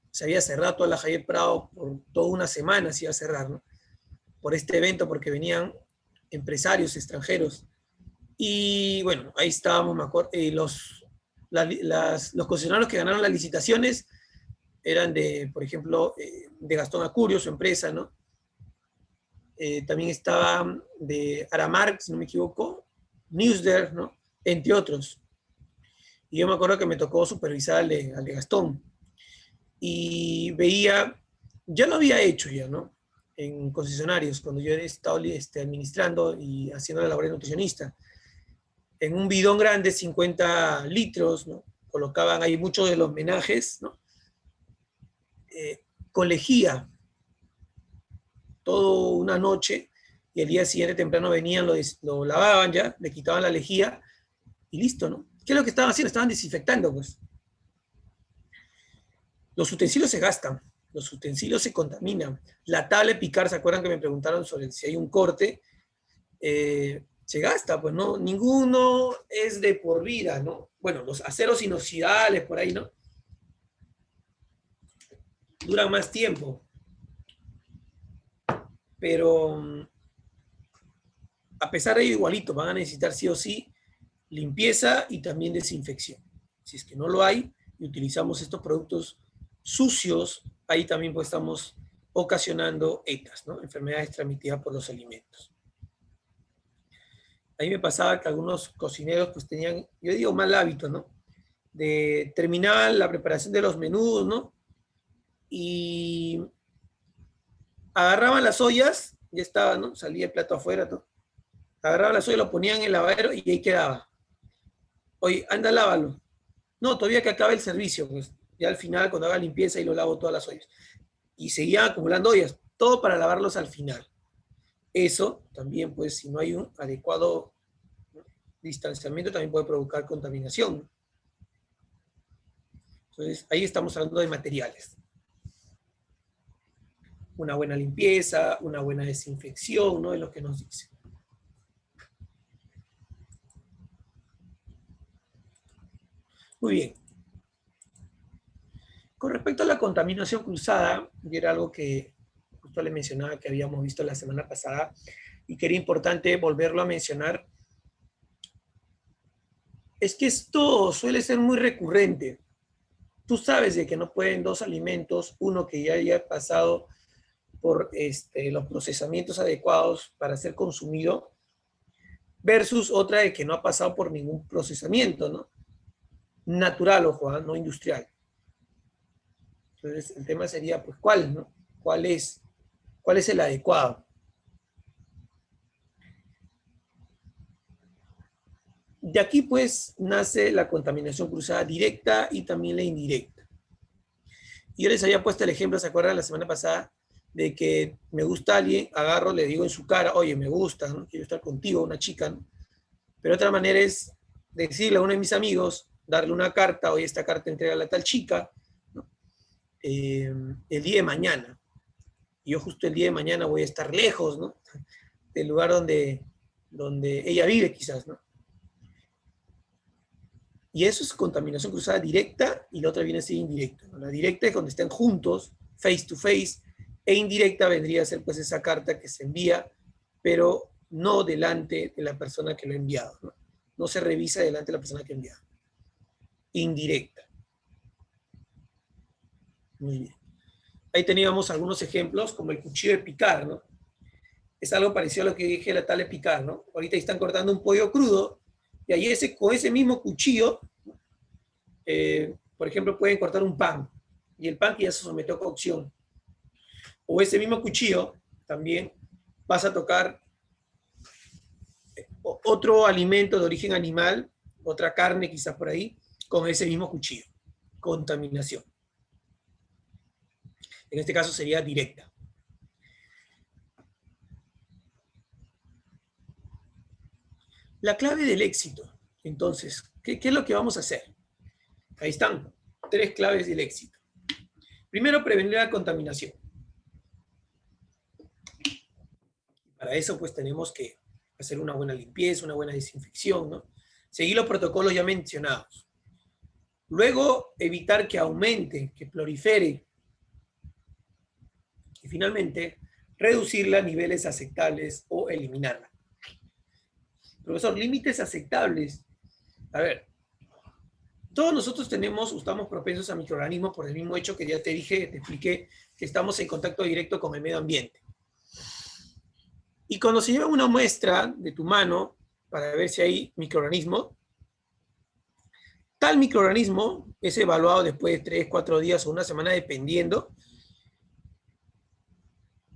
se había cerrado toda la Javier Prado por toda una semana, se iba a cerrar, ¿no? Por este evento, porque venían empresarios extranjeros. Y bueno, ahí estábamos, me acuerdo, los concesionarios que ganaron las licitaciones eran de, por ejemplo, de Gastón Acurio, su empresa, ¿no? También estaba de Aramark, si no me equivoco, Newsder, ¿no? Entre otros. Y yo me acuerdo que me tocó supervisar al de Gastón. Y veía, ya lo había hecho ya, ¿no? En concesionarios, cuando yo he estado administrando y haciendo la labor de nutricionista. En un bidón grande, 50 litros, ¿no? Colocaban ahí muchos de los menajes, ¿no? Con lejía, toda una noche, y el día siguiente temprano venían, lo lavaban ya, le quitaban la lejía, y listo, ¿no? ¿Qué es lo que estaban haciendo? Estaban desinfectando, pues. Los utensilios se gastan, los utensilios se contaminan. La tabla de picar, ¿se acuerdan que me preguntaron sobre si hay un corte? Se gasta, pues, ¿no? Ninguno es de por vida, ¿no? Bueno, los aceros inoxidales por ahí, ¿no? Duran más tiempo. Pero a pesar de ello, igualito, van a necesitar sí o sí limpieza y también desinfección. Si es que no lo hay y utilizamos estos productos sucios, ahí también pues estamos ocasionando ETAs, ¿no? Enfermedades transmitidas por los alimentos. A mí me pasaba que algunos cocineros pues tenían, yo digo mal hábito, ¿no? De terminar la preparación de los menús, ¿no? Y agarraban las ollas, ya estaba, ¿no? Salía el plato afuera, ¿no? Agarraban las ollas, lo ponían en el lavadero y ahí quedaba. Oye, anda, lávalo. No, todavía que acabe el servicio, pues ya al final cuando haga limpieza y lo lavo todas las ollas. Y seguían acumulando ollas, todo para lavarlos al final. Eso también, pues, si no hay un adecuado distanciamiento, también puede provocar contaminación. Entonces, ahí estamos hablando de materiales. Una buena limpieza, una buena desinfección, ¿no? Es lo que nos dice. Muy bien. Con respecto a la contaminación cruzada, y era algo que justo le mencionaba que habíamos visto la semana pasada, y que era importante volverlo a mencionar, Es que esto suele ser muy recurrente. Tú sabes de que no pueden dos alimentos, uno que ya haya pasado por los procesamientos adecuados para ser consumido, versus otra de que no ha pasado por ningún procesamiento, ¿no? Natural, ojo, ¿eh? No industrial. Entonces, el tema sería, pues, ¿cuál, no? ¿Cuál es el adecuado? De aquí, pues, nace la contaminación cruzada directa y también la indirecta. Yo les había puesto el ejemplo, ¿se acuerdan la semana pasada? De que me gusta alguien, agarro, le digo en su cara, oye, me gusta, ¿no? Quiero estar contigo, una chica, ¿no? Pero otra manera es decirle a uno de mis amigos, darle una carta, oye, esta carta entrega a tal chica, ¿no? El día de mañana. Y yo justo el día de mañana voy a estar lejos, ¿no? Del lugar donde ella vive, quizás, ¿no? Y eso es contaminación cruzada directa y la otra viene a ser indirecta, ¿no? La directa es cuando están juntos, face to face, e indirecta vendría a ser pues esa carta que se envía, pero no delante de la persona que lo ha enviado, ¿no? No se revisa delante de la persona que ha enviado. Indirecta. Muy bien. Ahí teníamos algunos ejemplos, como el cuchillo de picar, ¿no? Es algo parecido a lo que dije la tal de picar, ¿no? Ahorita están cortando un pollo crudo y ahí con ese mismo cuchillo, por ejemplo, pueden cortar un pan y el pan que ya se sometió a cocción. O ese mismo cuchillo también vas a tocar otro alimento de origen animal, otra carne quizás por ahí, con ese mismo cuchillo. Contaminación. En este caso sería directa. La clave del éxito. Entonces, ¿qué es lo que vamos a hacer? Ahí están, 3 claves del éxito. Primero, prevenir la contaminación. Para eso, pues, tenemos que hacer una buena limpieza, una buena desinfección, ¿no? Seguir los protocolos ya mencionados. Luego, evitar que aumente, que prolifere. Y finalmente, reducirla a niveles aceptables o eliminarla. Profesor, límites aceptables. A ver, todos nosotros estamos propensos a microorganismos por el mismo hecho que ya te dije, te expliqué, que estamos en contacto directo con el medio ambiente. Y cuando se lleva una muestra de tu mano para ver si hay microorganismo, tal microorganismo es evaluado después de 3, 4 días o una semana, dependiendo.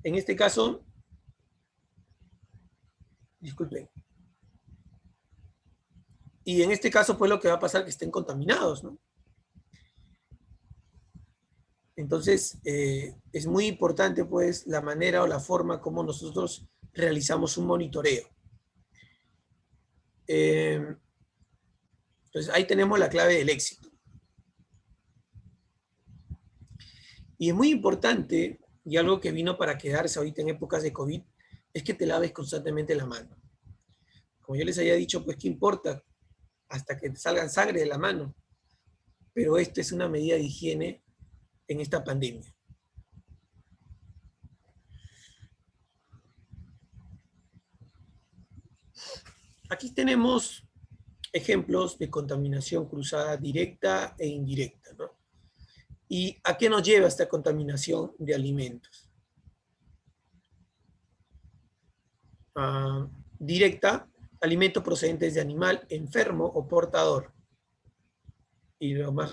En este caso, disculpen. Y en este caso, pues lo que va a pasar es que estén contaminados, ¿no? Entonces, es muy importante, pues, la manera o la forma como nosotros realizamos un monitoreo. Entonces, ahí tenemos la clave del éxito. Y es muy importante, y algo que vino para quedarse ahorita en épocas de COVID, es que te laves constantemente la mano. Como yo les había dicho, pues, ¿qué importa? Hasta que te salgan sangre de la mano. Pero esto es una medida de higiene en esta pandemia. Aquí tenemos ejemplos de contaminación cruzada directa e indirecta, ¿no? ¿Y a qué nos lleva esta contaminación de alimentos? Directa, alimentos procedentes de animal enfermo o portador. Y lo más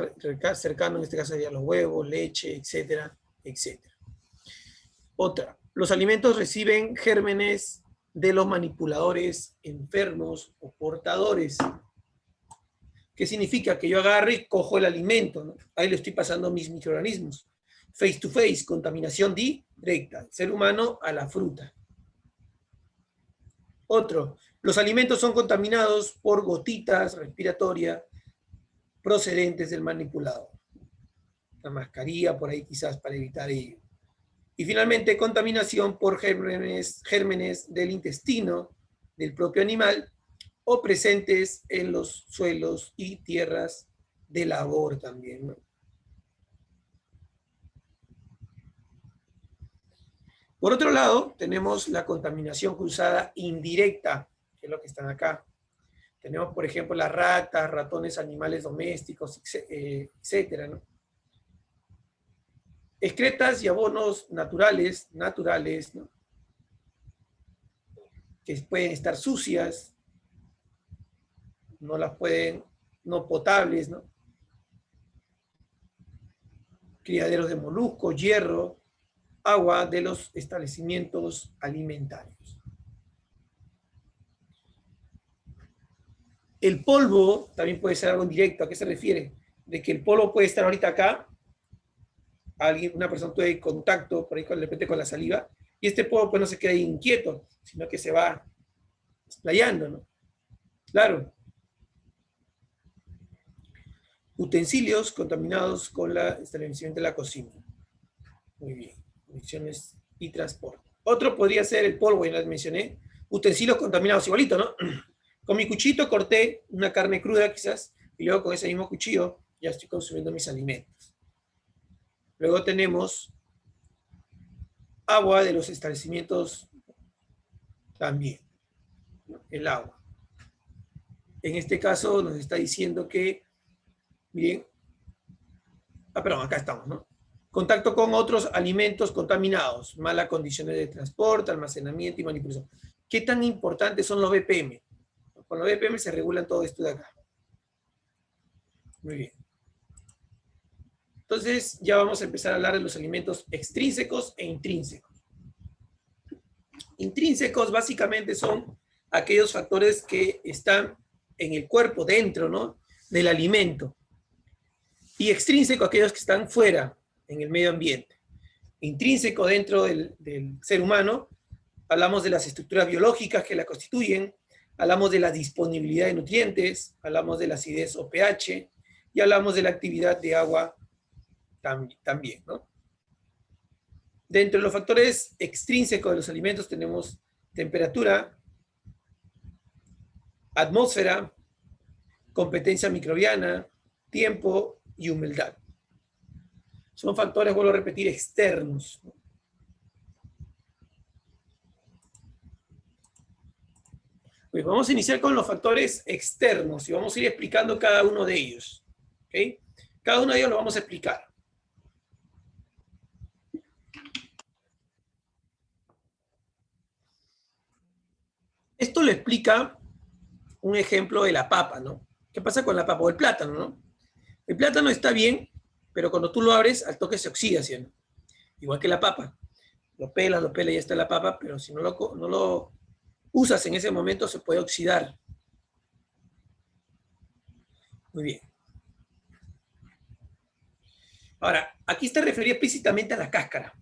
cercano en este caso serían los huevos, leche, etcétera, etcétera. Otra, los alimentos reciben gérmenes de los manipuladores enfermos o portadores. ¿Qué significa? Que yo agarre y cojo el alimento, ¿no? Ahí le estoy pasando mis microorganismos. Face to face, contaminación directa, el ser humano a la fruta. Otro, los alimentos son contaminados por gotitas respiratorias procedentes del manipulador. La mascarilla por ahí quizás para evitar ello. Y finalmente, contaminación por gérmenes del intestino del propio animal o presentes en los suelos y tierras de labor también, ¿no? Por otro lado, tenemos la contaminación cruzada indirecta, que es lo que están acá. Tenemos, por ejemplo, las ratas, ratones, animales domésticos, etcétera, ¿no? Excretas y abonos naturales, ¿no? Que pueden estar sucias, no potables, ¿no? Criaderos de moluscos, hierro, agua de los establecimientos alimentarios. El polvo también puede ser algo indirecto. ¿A qué se refiere? De que el polvo puede estar ahorita acá, una persona tuvo contacto por ahí de repente con la saliva, y este polvo pues no se queda ahí inquieto, sino que se va explayando, ¿no? Claro. Utensilios contaminados con el establecimiento de la cocina. Muy bien. Emisiones y transporte. Otro podría ser el polvo, ya les mencioné. Utensilios contaminados, igualito, ¿no? Con mi cuchito corté una carne cruda quizás, y luego con ese mismo cuchillo ya estoy consumiendo mis alimentos. Luego tenemos agua de los establecimientos también, ¿no? El agua. En este caso nos está diciendo que, miren, perdón, acá estamos, ¿no? Contacto con otros alimentos contaminados, malas condiciones de transporte, almacenamiento y manipulación. ¿Qué tan importantes son los BPM? Con los BPM se regulan todo esto de acá. Muy bien. Entonces ya vamos a empezar a hablar de los alimentos extrínsecos e intrínsecos. Intrínsecos básicamente son aquellos factores que están en el cuerpo, dentro, ¿no?, del alimento. Y extrínseco aquellos que están fuera, en el medio ambiente. Intrínseco dentro del ser humano, hablamos de las estructuras biológicas que la constituyen, hablamos de la disponibilidad de nutrientes, hablamos de la acidez o pH, y hablamos de la actividad de agua también, ¿no? Dentro de los factores extrínsecos de los alimentos tenemos temperatura, atmósfera, competencia microbiana, tiempo y humedad. Son factores, vuelvo a repetir, externos. Pues vamos a iniciar con los factores externos y vamos a ir explicando cada uno de ellos. ¿Okay? Cada uno de ellos lo vamos a explicar. Esto lo explica un ejemplo de la papa, ¿no? ¿Qué pasa con la papa? O el plátano, ¿no? El plátano está bien, pero cuando tú lo abres, al toque se oxida, ¿sí? ¿No? Igual que la papa. Lo pelas, ya está la papa, pero si no lo usas en ese momento, se puede oxidar. Muy bien. Ahora, aquí está referido explícitamente a la cáscara.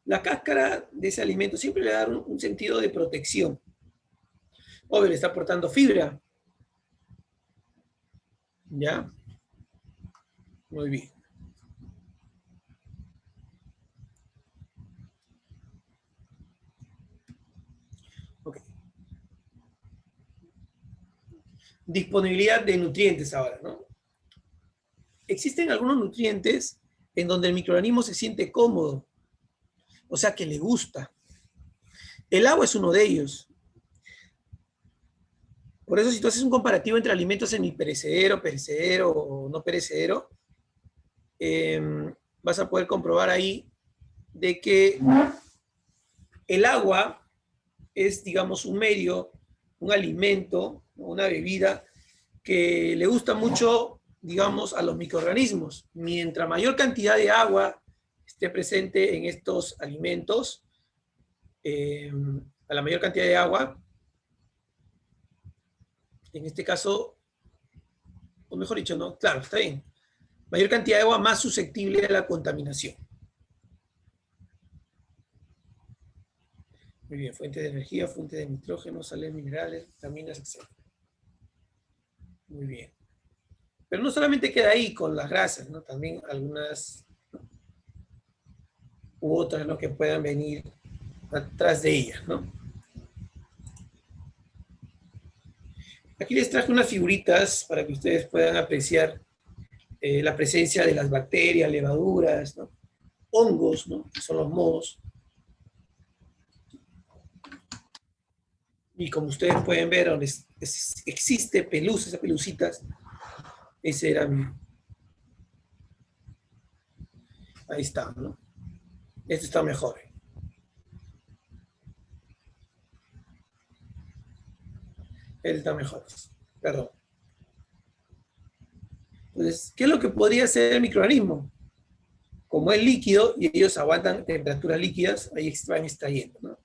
La cáscara de ese alimento siempre le da un sentido de protección. Obvio, le está aportando fibra. ¿Ya? Muy bien. Ok. Disponibilidad de nutrientes ahora, ¿no? Existen algunos nutrientes en donde el microorganismo se siente cómodo, o sea que le gusta. El agua es uno de ellos. Por eso, si tú haces un comparativo entre alimentos semiperecedero, perecedero o no perecedero, vas a poder comprobar ahí de que el agua es, digamos, un medio, un alimento, una bebida que le gusta mucho, digamos, a los microorganismos. Mientras mayor cantidad de agua esté presente en estos alimentos, a la mayor cantidad de agua, en este caso, o mejor dicho, no, claro, está bien. Mayor cantidad de agua, más susceptible a la contaminación. Muy bien, fuente de energía, fuente de nitrógeno, sales minerales, vitaminas, etc. Muy bien. Pero no solamente queda ahí con las grasas, ¿no? También algunas u otras, ¿no?, que puedan venir atrás de ellas, ¿no? Aquí les traje unas figuritas para que ustedes puedan apreciar la presencia de las bacterias, levaduras, ¿no?, hongos, ¿no?, que son los mohos. Y como ustedes pueden ver, donde existe pelusa, esas pelucitas, ese era mi... Ahí está, ¿no? Este está mejor. Este está mejor. Perdón. Entonces, ¿qué es lo que podría hacer el microorganismo? Como es líquido y ellos aguantan temperaturas líquidas, ahí van extrayendo, ¿no?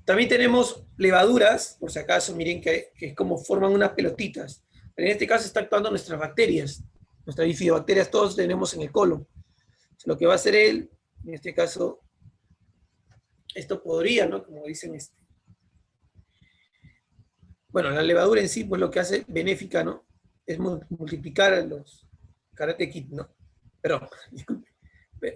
También tenemos levaduras, por si acaso, miren que es como forman unas pelotitas. Pero en este caso está actuando nuestras bacterias, nuestras bifidobacterias, todos tenemos en el colon. Lo que va a hacer él, en este caso, esto podría, ¿no? Como dicen, bueno, la levadura en sí, pues lo que hace benéfica, ¿no? Es multiplicar a los karate kid, ¿no? Pero, disculpe,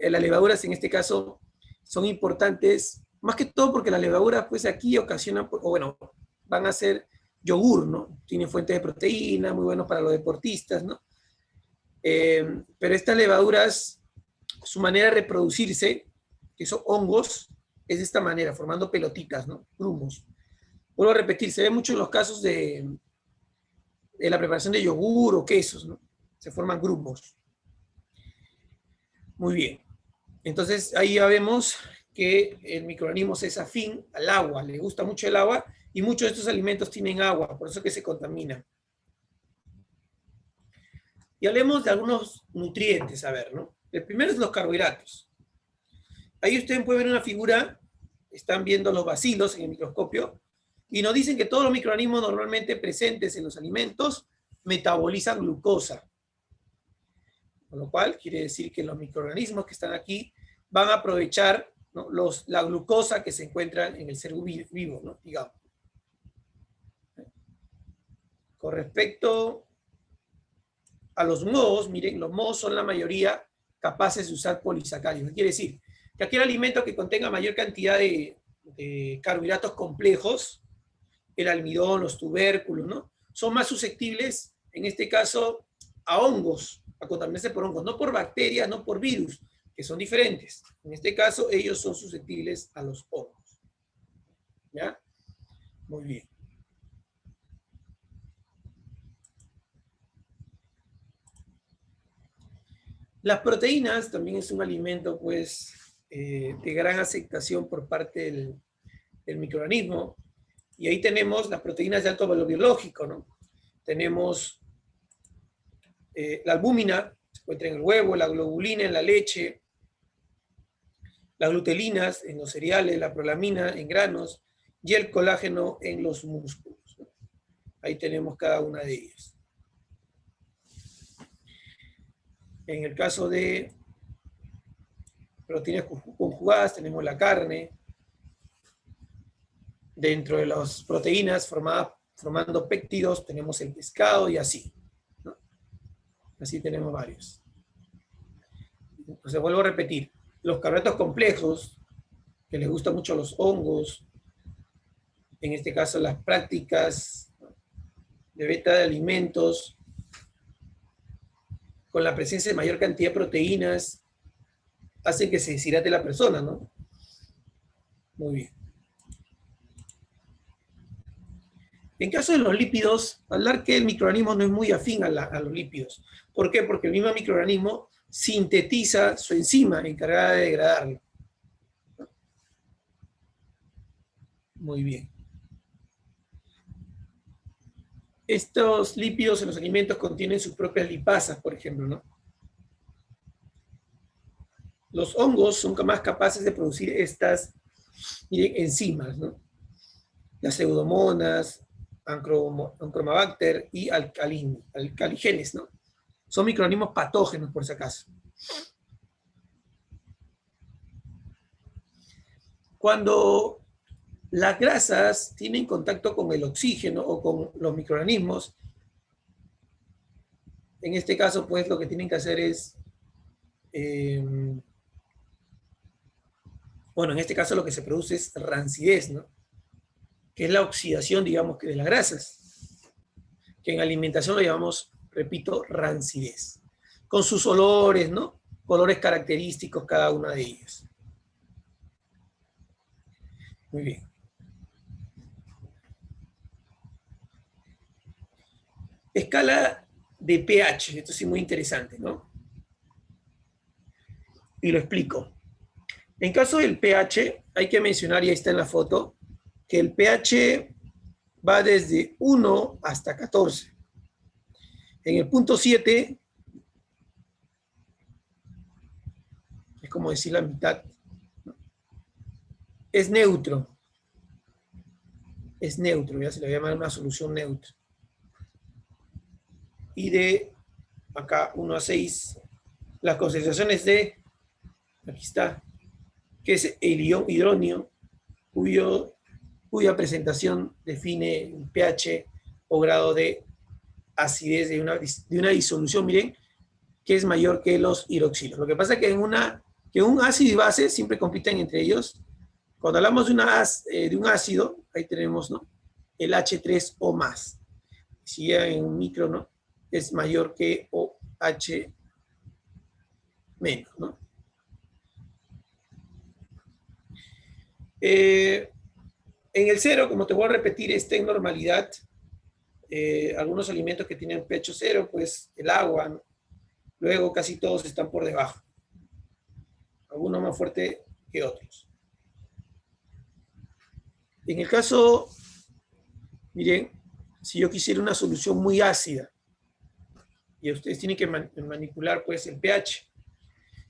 las levaduras en este caso son importantes, más que todo porque las levaduras, pues aquí ocasionan, o bueno, van a ser yogur, ¿no? Tienen fuentes de proteína, muy buenos para los deportistas, ¿no? Pero estas levaduras, su manera de reproducirse, que son hongos, es de esta manera, formando pelotitas, ¿no? Grumos. Vuelvo a repetir, se ve mucho en los casos de la preparación de yogur o quesos, ¿no? Se forman grumos. Muy bien. Entonces ahí ya vemos que el microorganismo es afín al agua, le gusta mucho el agua y muchos de estos alimentos tienen agua, por eso que se contaminan. Y hablemos de algunos nutrientes, a ver, ¿no? El primero es los carbohidratos. Ahí ustedes pueden ver una figura, están viendo los bacilos en el microscopio, y nos dicen que todos los microorganismos normalmente presentes en los alimentos metabolizan glucosa. Con lo cual quiere decir que los microorganismos que están aquí van a aprovechar, ¿no? la glucosa que se encuentra en el ser vivo, ¿no? Digamos. Con respecto a los mohos, miren, los mohos son la mayoría capaces de usar polisacáridos. Quiere decir que aquel alimento que contenga mayor cantidad de carbohidratos complejos, el almidón, los tubérculos, ¿no? Son más susceptibles, en este caso, a hongos, a contaminarse por hongos, no por bacterias, no por virus, que son diferentes. En este caso, ellos son susceptibles a los hongos. ¿Ya? Muy bien. Las proteínas también es un alimento, pues, de gran aceptación por parte del microorganismo. Y ahí tenemos las proteínas de alto valor biológico, ¿no? Tenemos la albúmina, se encuentra en el huevo, la globulina en la leche, las glutelinas en los cereales, la prolamina en granos y el colágeno en los músculos, ¿no? Ahí tenemos cada una de ellas. En el caso de proteínas conjugadas tenemos la carne. Dentro de las proteínas formando péptidos tenemos el pescado y así, ¿no? Así tenemos varios. Entonces vuelvo a repetir, los carbohidratos complejos, que les gustan mucho a los hongos, en este caso las prácticas de venta de alimentos, con la presencia de mayor cantidad de proteínas, hacen que se deshidrate la persona, ¿no? Muy bien. En caso de los lípidos, hablar que el microorganismo no es muy afín a los lípidos. ¿Por qué? Porque el mismo microorganismo sintetiza su enzima encargada de degradarlo. Muy bien. Estos lípidos en los alimentos contienen sus propias lipasas, por ejemplo, ¿no? Los hongos son más capaces de producir estas, miren, enzimas, ¿no? Las pseudomonas, Ancromabacter y alcaligenes, ¿no? Son microorganismos patógenos, por si acaso. Cuando las grasas tienen contacto con el oxígeno o con los microorganismos, en este caso, pues lo que tienen que hacer es, bueno, en este caso lo que se produce es rancidez, ¿no? Que es la oxidación, digamos, que de las grasas, que en alimentación lo llamamos, repito, rancidez, con sus olores, ¿no? Colores característicos cada una de ellas. Muy bien. Escala de pH, esto sí muy interesante, ¿no? Y lo explico. En caso del pH, hay que mencionar, y ahí está en la foto, que el pH va desde 1 hasta 14. En el punto 7, es como decir la mitad, es neutro. Es neutro, ya se le llama una solución neutra. Y de acá 1 a 6, las concentraciones de, aquí está, que es el ion hidróneo, cuya presentación define el pH o grado de acidez de una disolución, miren, que es mayor que los hidroxilos. Lo que pasa es que que un ácido y base siempre compiten entre ellos. Cuando hablamos de un ácido, ahí tenemos, ¿no?, el H3O más. Si ya en un micro, ¿no?, es mayor que OH menos, ¿no? En el cero, como te voy a repetir, está en normalidad. Algunos alimentos que tienen pH cero, pues el agua, ¿no? Luego casi todos están por debajo. Algunos más fuertes que otros. En el caso, miren, si yo quisiera una solución muy ácida, y ustedes tienen que manipular pues el pH,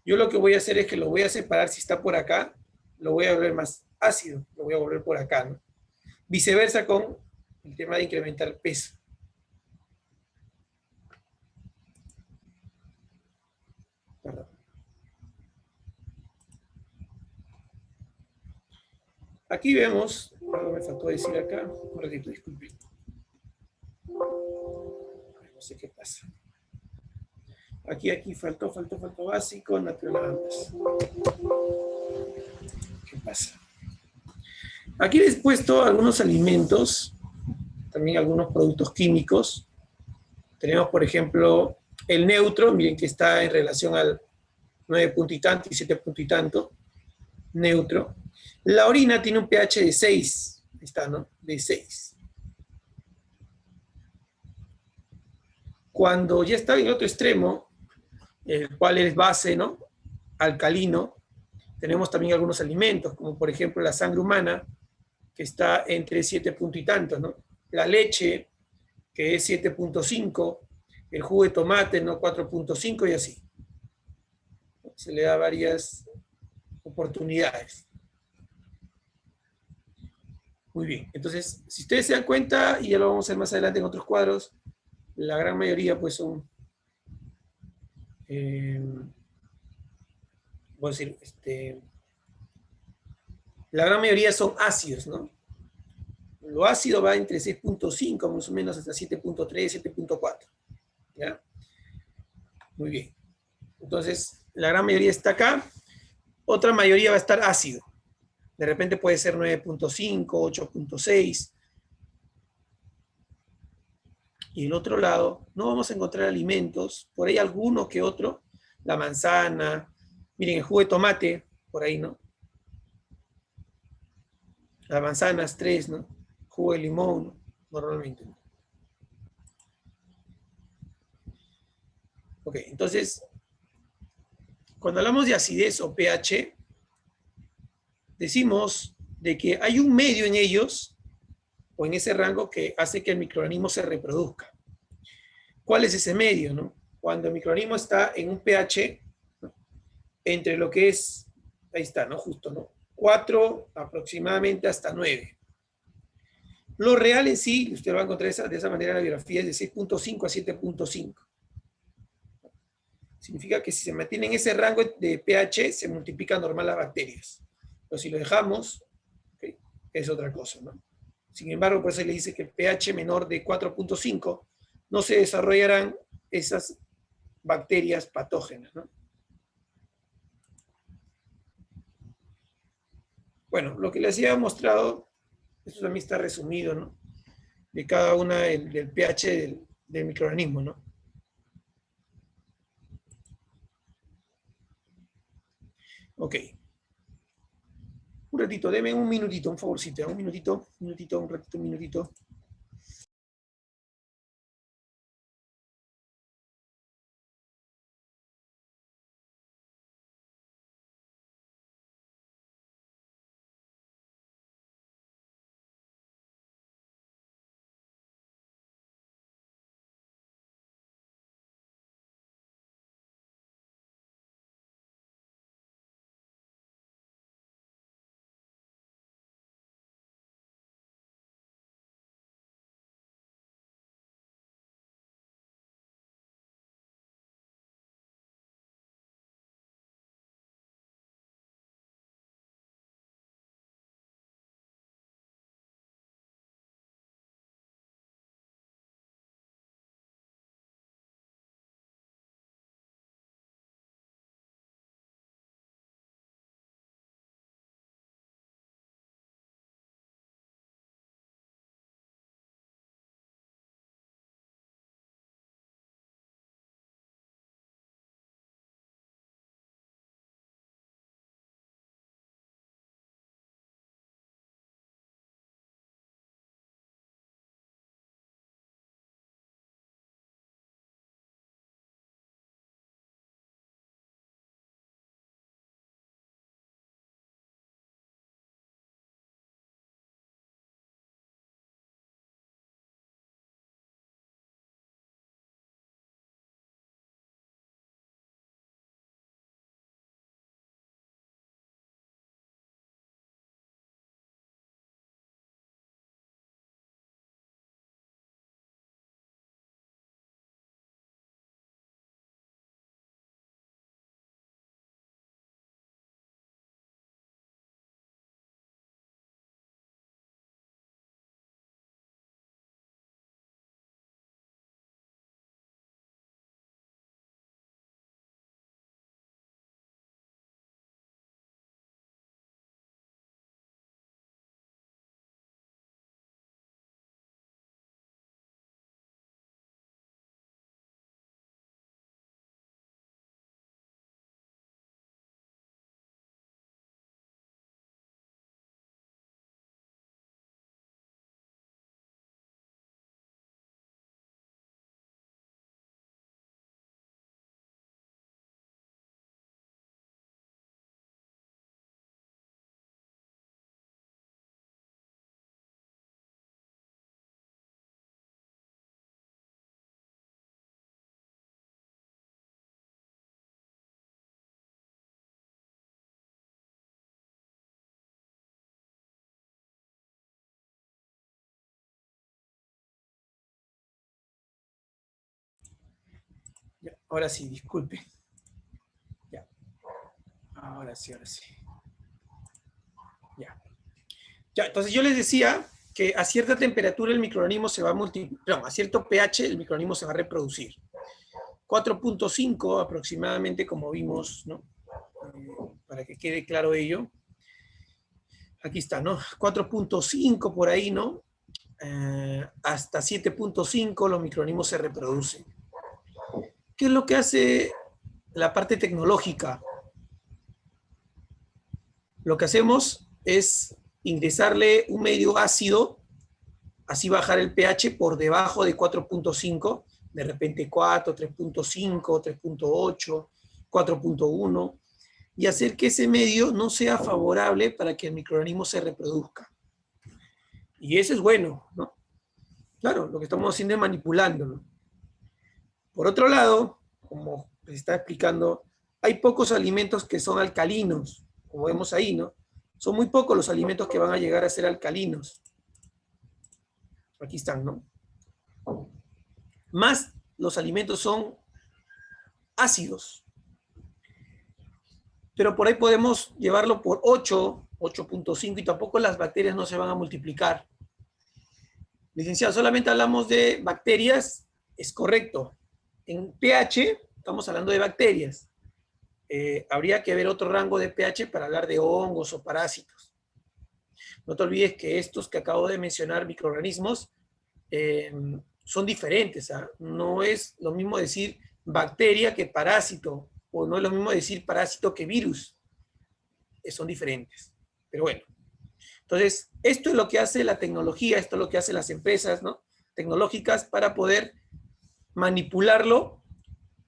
yo lo que voy a hacer es que lo voy a separar. Si está por acá, lo voy a volver más ácido, lo voy a volver por acá, ¿no? Viceversa con el tema de incrementar el peso. Perdón. Aquí vemos, algo me faltó decir acá, un ratito, disculpen. No sé qué pasa. Aquí faltó básico, natural. ¿Qué pasa? Aquí les he puesto algunos alimentos, también algunos productos químicos. Tenemos, por ejemplo, el neutro, miren que está en relación al 9 punto y tanto y 7 punto y tanto, neutro. La orina tiene un pH de 6, ahí está, ¿no? De 6. Cuando ya está en el otro extremo, el cual es base, ¿no?, alcalino, tenemos también algunos alimentos, como por ejemplo la sangre humana, que está entre 7 punto y tanto, ¿no? La leche, que es 7.5, el jugo de tomate, ¿no?, 4.5 y así. Se le da varias oportunidades. Muy bien, entonces, si ustedes se dan cuenta, y ya lo vamos a ver más adelante en otros cuadros, la gran mayoría pues son, voy a decir, la gran mayoría son ácidos, ¿no? Lo ácido va entre 6.5 más o menos hasta 7.3, 7.4. ¿Ya? Muy bien. Entonces, la gran mayoría está acá. Otra mayoría va a estar ácido. De repente puede ser 9.5, 8.6. Y el otro lado, no vamos a encontrar alimentos. Por ahí alguno que otro. La manzana. Miren, el jugo de tomate. Por ahí, ¿no? Las manzanas, 3, ¿no? Jugo de limón, ¿no?, normalmente, ¿no? Ok, entonces, cuando hablamos de acidez o pH, decimos de que hay un medio en ellos, o en ese rango, que hace que el microorganismo se reproduzca. ¿Cuál es ese medio, no? Cuando el microorganismo está en un pH, ¿no?, entre lo que es, ahí está, ¿no?, justo, ¿no?, 4 aproximadamente hasta 9. Lo real en sí, usted va a encontrar de esa manera en la biografía, es de 6.5 a 7.5. Significa que si se mantiene en ese rango de pH, se multiplican normal las bacterias. Pero si lo dejamos, ¿okay?, es otra cosa, ¿no? Sin embargo, por eso le dice que el pH menor de 4.5 no se desarrollarán esas bacterias patógenas, ¿no? Bueno, lo que les había mostrado, esto también está resumido, ¿no?, de cada una del pH del microorganismo, ¿no? Ok. ratito, deme un minutito, un favorcito, un minutito, un ratito, un minutito. Ya, ahora sí, disculpe. Ya, ahora sí, ahora sí. Ya. Ya, entonces yo les decía que a cierta temperatura el microorganismo se va a multiplicar, no, a cierto pH el microorganismo se va a reproducir. 4.5 aproximadamente, como vimos, ¿no? Para que quede claro ello. Aquí está, ¿no? 4.5 por ahí, ¿no? Hasta 7.5 los microorganismos se reproducen. ¿Qué es lo que hace la parte tecnológica? Lo que hacemos es ingresarle un medio ácido, así bajar el pH por debajo de 4.5, de repente 4, 3.5, 3.8, 4.1, y hacer que ese medio no sea favorable para que el microorganismo se reproduzca. Y eso es bueno, ¿no? Claro, lo que estamos haciendo es manipulándolo. Por otro lado, como se está explicando, hay pocos alimentos que son alcalinos, como vemos ahí, ¿no? Son muy pocos los alimentos que van a llegar a ser alcalinos. Aquí están, ¿no? Más los alimentos son ácidos. Pero por ahí podemos llevarlo por 8, 8.5 y tampoco las bacterias no se van a multiplicar. Licenciado, solamente hablamos de bacterias, es correcto. En pH estamos hablando de bacterias. Habría que ver otro rango de pH para hablar de hongos o parásitos. No te olvides que estos que acabo de mencionar, microorganismos, son diferentes. ¿Ah? No es lo mismo decir bacteria que parásito, o no es lo mismo decir parásito que virus. Son diferentes. Pero bueno. Entonces, esto es lo que hace la tecnología, esto es lo que hacen las empresas, ¿no?, tecnológicas para poder manipularlo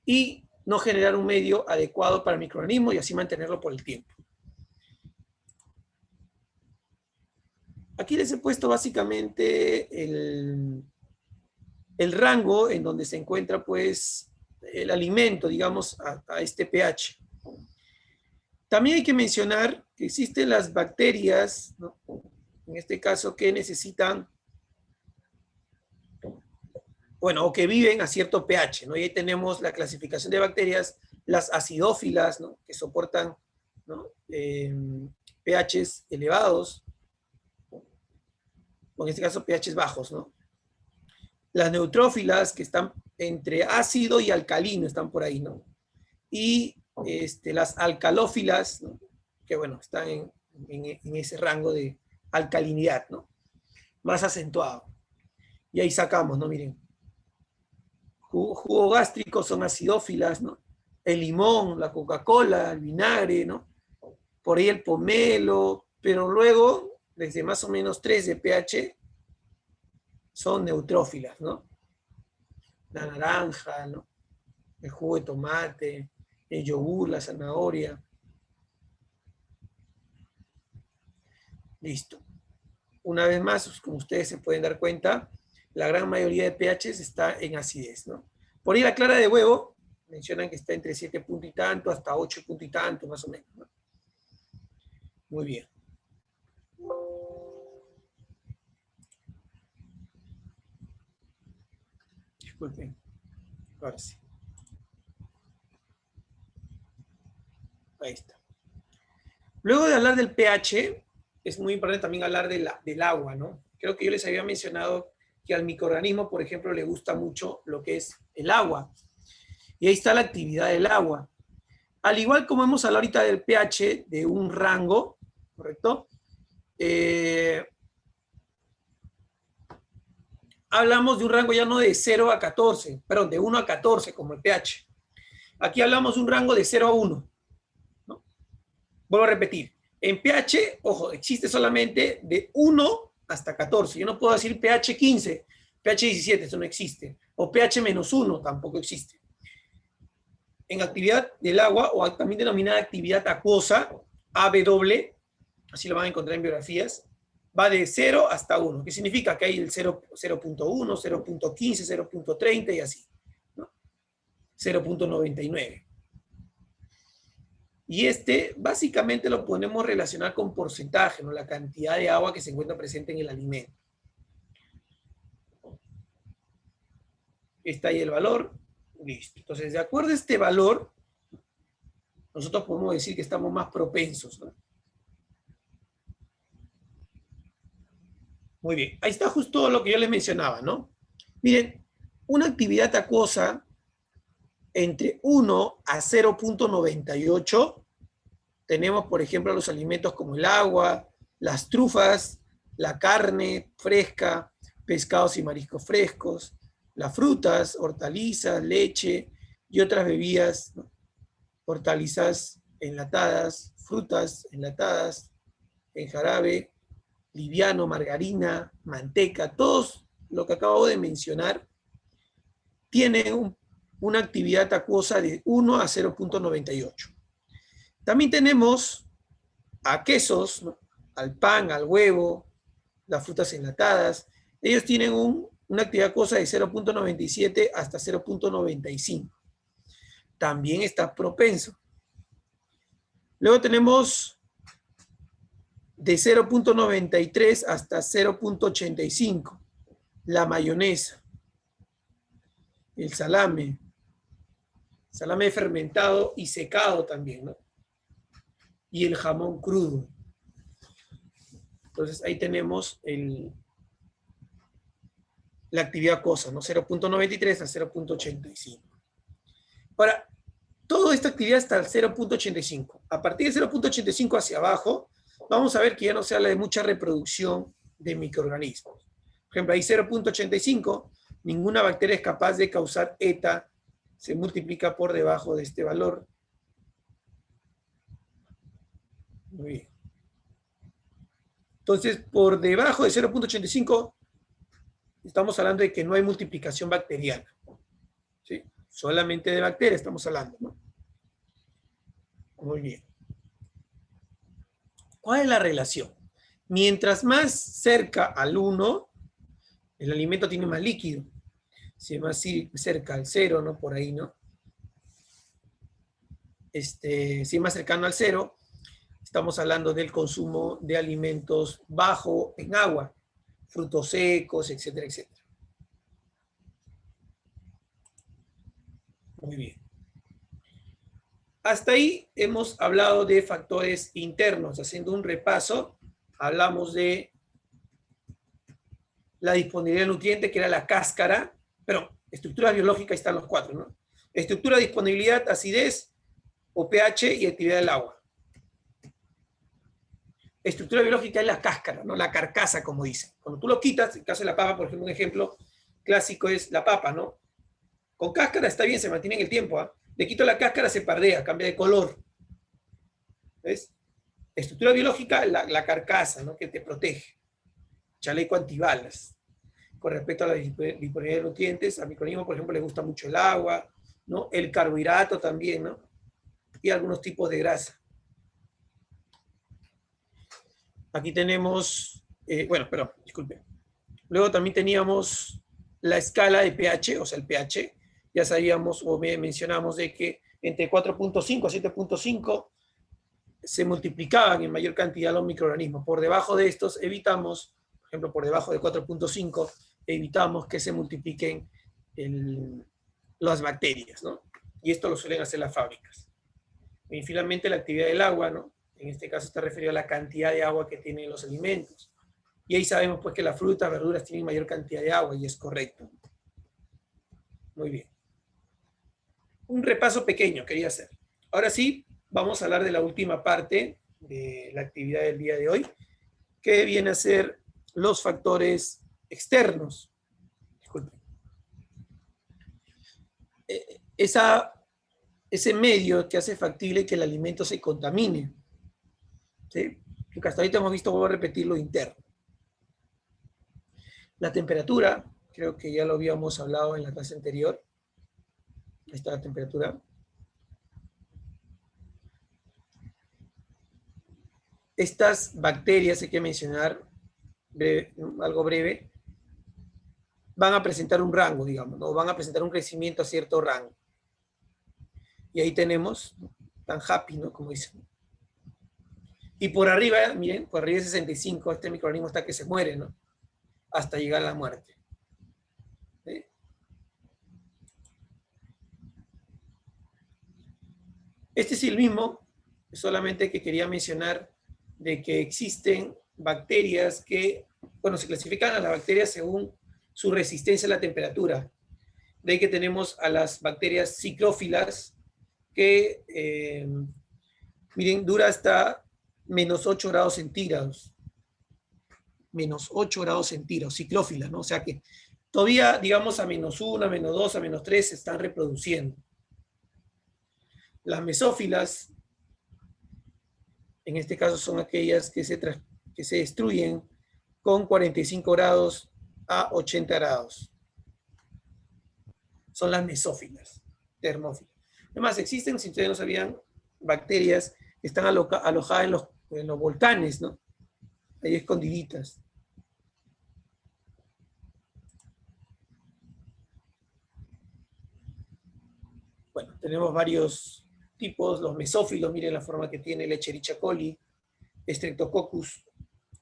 y no generar un medio adecuado para el microorganismo y así mantenerlo por el tiempo. Aquí les he puesto básicamente el rango en donde se encuentra pues el alimento, digamos, a este pH. También hay que mencionar que existen las bacterias, ¿no?, en este caso, que necesitan, bueno, o que viven a cierto pH, ¿no? Y ahí tenemos la clasificación de bacterias, las acidófilas, ¿no?, que soportan, ¿no?, pHs elevados, o en este caso pHs bajos, ¿no? Las neutrófilas, que están entre ácido y alcalino, están por ahí, ¿no? Y las alcalófilas, ¿no?, que bueno, están en ese rango de alcalinidad, ¿no?, más acentuado. Y ahí sacamos, ¿no? Miren, jugo gástrico son acidófilas, ¿no? El limón, la Coca-Cola, el vinagre, ¿no? Por ahí el pomelo, pero luego, desde más o menos 3 de pH, son neutrófilas, ¿no? La naranja, ¿no?, el jugo de tomate, el yogur, la zanahoria. Listo. Una vez más, como ustedes se pueden dar cuenta, la gran mayoría de pHs está en acidez, ¿no? Por ahí la clara de huevo, mencionan que está entre 7 puntos y tanto, hasta 8 puntos y tanto, más o menos, ¿no? Muy bien. Disculpen. Ahora sí. Ahí está. Luego de hablar del pH, es muy importante también hablar del agua, ¿no? Creo que yo les había mencionado que al microorganismo, por ejemplo, le gusta mucho lo que es el agua. Y ahí está la actividad del agua. Al igual como hemos hablado ahorita del pH de un rango, ¿correcto? Hablamos de un rango ya no de 0 a 14, perdón, de 1 a 14 como el pH. Aquí hablamos de un rango de 0 a 1, ¿no? Vuelvo a repetir. En pH, ojo, existe solamente de 1 hasta 14. Yo no puedo decir pH 15, pH 17, eso no existe. O pH menos 1, tampoco existe. En actividad del agua, o también denominada actividad acuosa, AW, así lo van a encontrar en biografías, va de 0 hasta 1. ¿Qué significa? Que hay el 0.1, 0.15, 0.30 y así, ¿no? 0.99. Y básicamente lo podemos relacionar con porcentaje, ¿no?, la cantidad de agua que se encuentra presente en el alimento. Está ahí el valor. Listo. Entonces, de acuerdo a este valor, nosotros podemos decir que estamos más propensos, ¿no? Muy bien. Ahí está justo lo que yo les mencionaba, ¿no? Miren, una actividad acuosa entre 1 a 0.98, tenemos, por ejemplo, los alimentos como el agua, las trufas, la carne fresca, pescados y mariscos frescos, las frutas, hortalizas, leche y otras bebidas, ¿no?, hortalizas enlatadas, frutas enlatadas, en jarabe, liviano, margarina, manteca, todos lo que acabo de mencionar tienen una actividad acuosa de 1 a 0.98. También tenemos a quesos, ¿no?, al pan, al huevo, las frutas enlatadas. Ellos tienen una actividad acuosa de 0.97 hasta 0.95. También está propenso. Luego tenemos de 0.93 hasta 0.85, la mayonesa, el salame fermentado y secado también, ¿no?, y el jamón crudo. Entonces ahí tenemos la actividad acuosa, ¿no?, 0.93 a 0.85. Ahora, toda esta actividad está al 0.85. A partir de 0.85 hacia abajo, vamos a ver que ya no se habla de mucha reproducción de microorganismos. Por ejemplo, ahí 0.85, ninguna bacteria es capaz de causar ETA, se multiplica por debajo de este valor. Muy bien. Entonces, por debajo de 0.85, estamos hablando de que no hay multiplicación bacteriana. ¿Sí? Solamente de bacterias estamos hablando, ¿no? Muy bien. ¿Cuál es la relación? Mientras más cerca al 1, el alimento tiene más líquido. Si es más cerca al 0, ¿no? Por ahí, ¿no? Si es más cercano al 0, estamos hablando del consumo de alimentos bajo en agua, frutos secos, etcétera, etcétera. Muy bien. Hasta ahí hemos hablado de factores internos. Haciendo un repaso, hablamos de la disponibilidad de nutrientes, que era la cáscara, pero estructura biológica están los 4, ¿no? Estructura, disponibilidad, acidez o pH y actividad del agua. Estructura biológica es la cáscara, ¿no? La carcasa, como dicen. Cuando tú lo quitas, en el caso de la papa, por ejemplo, un ejemplo clásico es la papa, ¿no? Con cáscara está bien, se mantiene en el tiempo, ¿eh? Le quito la cáscara, se pardea, cambia de color. ¿Ves? Estructura biológica, la carcasa, ¿no? Que te protege. Chaleco antibalas. Con respecto a la disponibilidad de nutrientes, al microorganismo, por ejemplo, le gusta mucho el agua, ¿no? El carbohidrato también, ¿no? Y algunos tipos de grasa. Aquí tenemos, bueno, perdón, disculpe. Luego también teníamos la escala de pH, o sea, el pH. Ya sabíamos o mencionamos de que entre 4.5 a 7.5 se multiplicaban en mayor cantidad los microorganismos. Por debajo de estos evitamos, por ejemplo, por debajo de 4.5, evitamos que se multipliquen las bacterias, ¿no? Y esto lo suelen hacer las fábricas. Y finalmente la actividad del agua, ¿no? En este caso está referido a la cantidad de agua que tienen los alimentos. Y ahí sabemos pues que las frutas, verduras tienen mayor cantidad de agua y es correcto. Muy bien. Un repaso pequeño quería hacer. Ahora sí, vamos a hablar de la última parte de la actividad del día de hoy, que viene a ser los factores externos. Disculpen. Ese medio que hace factible que el alimento se contamine. ¿Sí? Porque hasta ahorita hemos visto, vuelvo a repetir, lo interno. La temperatura, creo que ya lo habíamos hablado en la clase anterior. Ahí está la temperatura. Estas bacterias, hay que mencionar algo breve, van a presentar un rango, digamos, ¿no? Van a presentar un crecimiento a cierto rango. Y ahí tenemos, tan happy, ¿no? Como dicen. Y por arriba, miren, por arriba de 65, este microorganismo está que se muere, ¿no? Hasta llegar a la muerte. ¿Sí? Este es el mismo, solamente que quería mencionar de que existen bacterias que, bueno, se clasifican a las bacterias según su resistencia a la temperatura. De ahí que tenemos a las bacterias ciclófilas, que, miren, dura hasta menos 8 grados centígrados. Menos 8 grados centígrados, ciclófilas, ¿no? O sea que todavía, digamos, a menos 1, a menos 2, a menos 3 se están reproduciendo. Las mesófilas, en este caso, son aquellas que se destruyen con 45 grados a 80 grados. Son las mesófilas, termófilas. Además, existen, si ustedes no sabían, bacterias que están alojadas en los volcanes, ¿no? Ahí escondiditas. Bueno, tenemos varios tipos, los mesófilos, miren la forma que tiene el Escherichia coli, Streptococcus,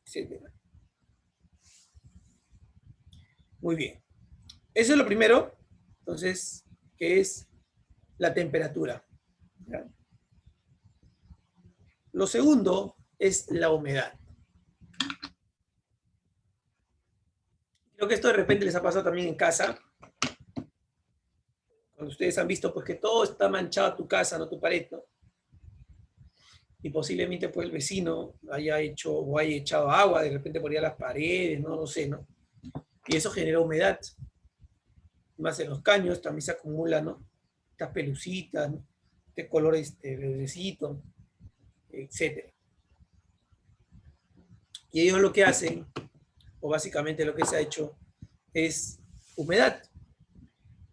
etc. Muy bien. Eso es lo primero, entonces, que es la temperatura. ¿Ya? Lo segundo es la humedad. Creo que esto de repente les ha pasado también en casa. Cuando ustedes han visto pues que todo está manchado, tu casa, no tu pared, ¿no? Y posiblemente pues el vecino haya hecho o haya echado agua de repente por ahí a las paredes, no lo sé, ¿no? Y eso genera humedad. Más en los caños también se acumula, ¿no? Estas pelucitas, ¿no? Este color verdecito, etc. Y ellos lo que hacen, o básicamente lo que se ha hecho, es humedad.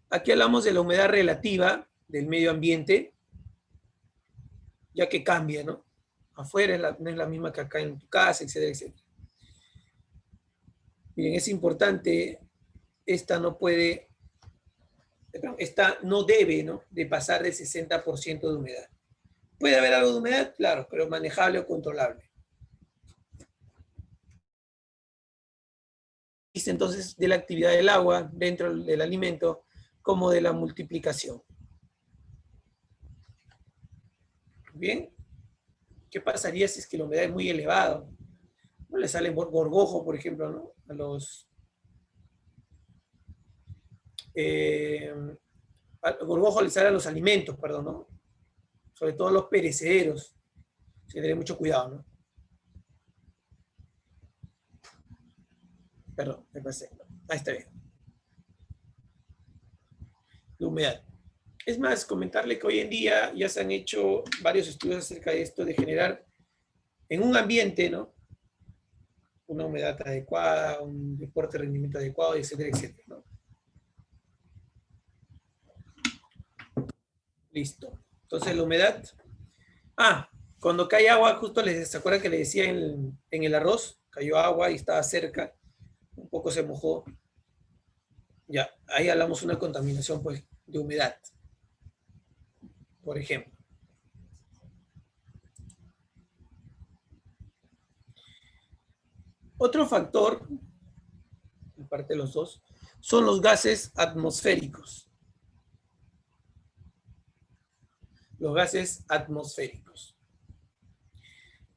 Aquí hablamos de la humedad relativa del medio ambiente, ya que cambia, ¿no? Afuera no es la misma que acá en tu casa, etcétera, etcétera. Miren, es importante, esta no debe, ¿no?, de pasar del 60% de humedad. ¿Puede haber algo de humedad? Claro, pero manejable o controlable. Dice entonces de la actividad del agua dentro del alimento como de la multiplicación. Bien, ¿qué pasaría si es que la humedad es muy elevada? No le sale gorgojo, por ejemplo, ¿no? Al gorgojo le sale a los alimentos, perdón, ¿no? Sobre todo los perecederos. Se tiene mucho cuidado, ¿no? Perdón, me pasé. Ahí está bien. La humedad. Es más, comentarle que hoy en día ya se han hecho varios estudios acerca de esto, de generar en un ambiente, ¿no?, una humedad adecuada, un deporte de rendimiento adecuado, etcétera, etcétera, ¿no? Listo. Entonces la humedad. Cuando cae agua, justo ¿se acuerdan que le decía en el arroz? Cayó agua y estaba cerca, un poco se mojó. Ya, ahí hablamos de una contaminación, pues, de humedad, por ejemplo. Otro factor, aparte de los dos, son los gases atmosféricos. Los gases atmosféricos.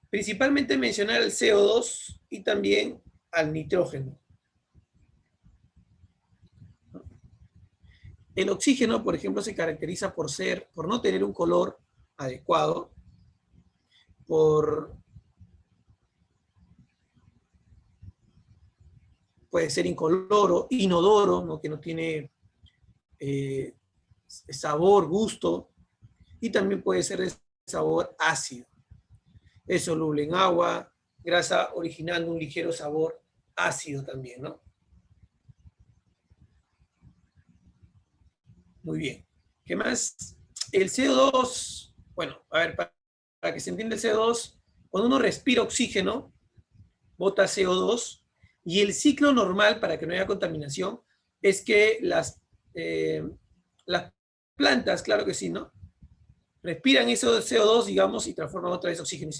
Principalmente mencionar el CO2 y también al nitrógeno. El oxígeno, por ejemplo, se caracteriza por no tener un color adecuado, puede ser incoloro, inodoro, ¿no?, que no tiene sabor, gusto, y también puede ser de sabor ácido. Es soluble en agua, grasa, originando un ligero sabor ácido también, ¿no? Muy bien. ¿Qué más? El CO2, bueno, a ver, para que se entienda el CO2, cuando uno respira oxígeno, bota CO2, y el ciclo normal, para que no haya contaminación, es que las plantas, claro que sí, ¿no?, respiran eso de CO2, digamos, y transforman otra vez oxígeno. Y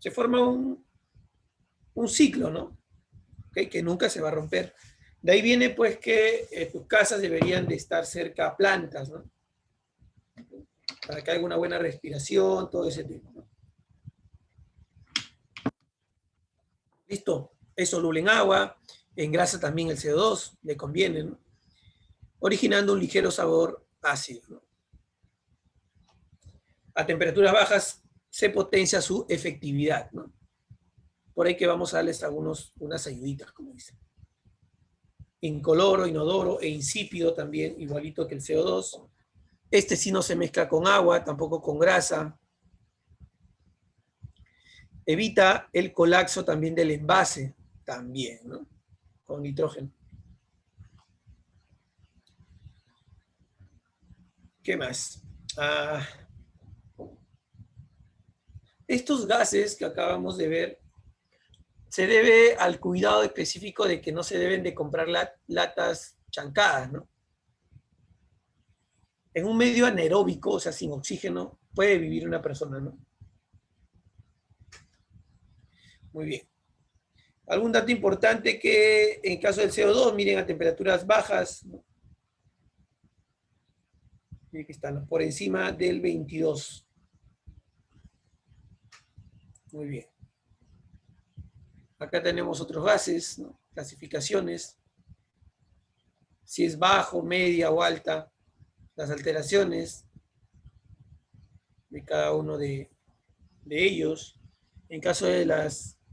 se forma un ciclo, ¿no?, ¿okay?, que nunca se va a romper. De ahí viene, pues, que tus casas deberían de estar cerca a plantas, ¿no?, para que haya una buena respiración, todo ese tipo, ¿no? Listo, es soluble en agua, en grasa también el CO2, le conviene, ¿no?, originando un ligero sabor ácido, ¿no? A temperaturas bajas se potencia su efectividad, ¿no? Por ahí que vamos a darles unas ayuditas, como dicen. Incoloro, inodoro e insípido también, igualito que el CO2. Este sí no se mezcla con agua, tampoco con grasa. Evita el colapso también del envase, también, ¿no?, con nitrógeno. ¿Qué más? Estos gases que acabamos de ver se debe al cuidado específico de que no se deben de comprar latas chancadas, ¿no? En un medio anaeróbico, o sea, sin oxígeno, puede vivir una persona, ¿no? Muy bien. Algún dato importante que en caso del CO2, miren a temperaturas bajas, ¿no?, miren que están por encima del 22. Muy bien. Acá tenemos otros gases, ¿no?, clasificaciones. Si es bajo, media o alta, las alteraciones de cada uno de ellos. En caso de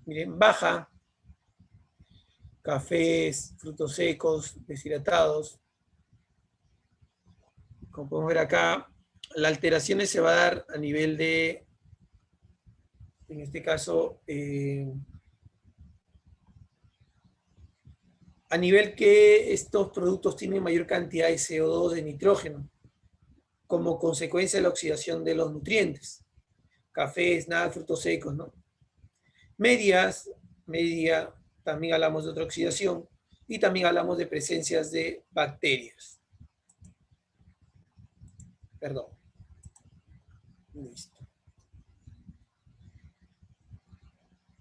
miren, baja, cafés, frutos secos, deshidratados. Como podemos ver acá, la alteración se va a dar a nivel de, en este caso, a nivel que estos productos tienen mayor cantidad de CO2, de nitrógeno, como consecuencia de la oxidación de los nutrientes. Café, snacks, frutos secos, ¿no? Medias, media, también hablamos de otra oxidación, y también hablamos de presencias de bacterias. Perdón. Listo.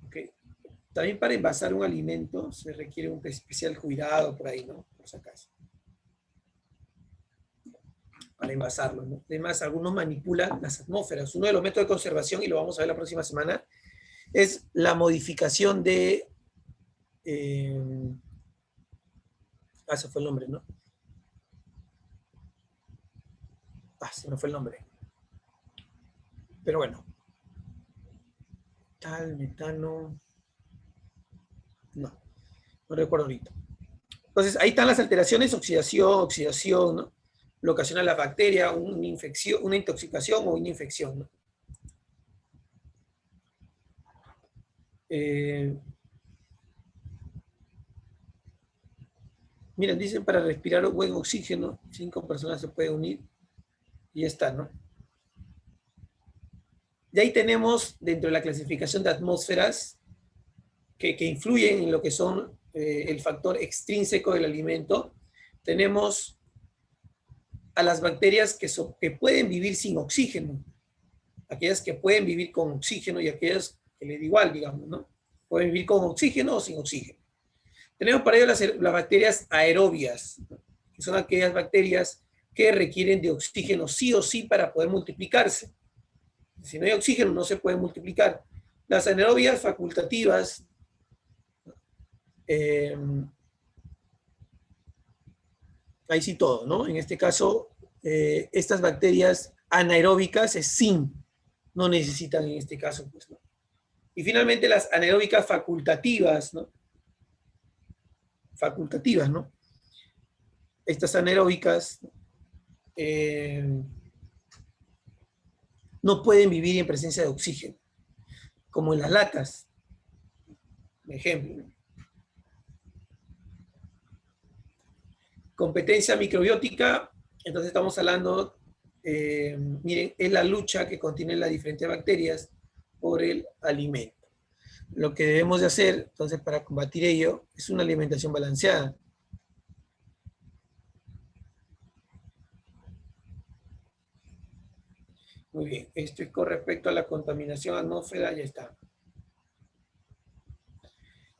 Ok. También para envasar un alimento se requiere un especial cuidado por ahí, ¿no? Por si acaso. Para envasarlo, ¿no? Además, algunos manipulan las atmósferas. Uno de los métodos de conservación, y lo vamos a ver la próxima semana, es la modificación de... ese fue el nombre, ¿no? Se me fue el nombre. Pero bueno. Tal, metano... No recuerdo ahorita. Entonces, ahí están las alteraciones, oxidación, ¿no? Lo ocasiona la bacteria, una infección, una intoxicación o una infección, ¿no? Miren, dicen para respirar buen oxígeno, 5 personas se pueden unir y ya está, ¿no? Y ahí tenemos, dentro de la clasificación de atmósferas, que influyen en lo que son el factor extrínseco del alimento, tenemos a las bacterias que pueden vivir sin oxígeno, aquellas que pueden vivir con oxígeno y aquellas que les da igual, digamos, ¿no? Pueden vivir con oxígeno o sin oxígeno. Tenemos para ello las bacterias aerobias, que son aquellas bacterias que requieren de oxígeno sí o sí para poder multiplicarse. Si no hay oxígeno no se pueden multiplicar. Las anaerobias facultativas, ahí sí todo, ¿no? En este caso, estas bacterias anaeróbicas es sin, no necesitan en este caso, pues, ¿no? Y finalmente las anaeróbicas facultativas, ¿no? Facultativas, ¿no? Estas anaeróbicas no pueden vivir en presencia de oxígeno, como en las latas, por ejemplo. Competencia microbiótica, entonces estamos hablando, miren, es la lucha que contienen las diferentes bacterias por el alimento. Lo que debemos de hacer, entonces, para combatir ello, es una alimentación balanceada. Muy bien, esto es con respecto a la contaminación atmósfera, ya está.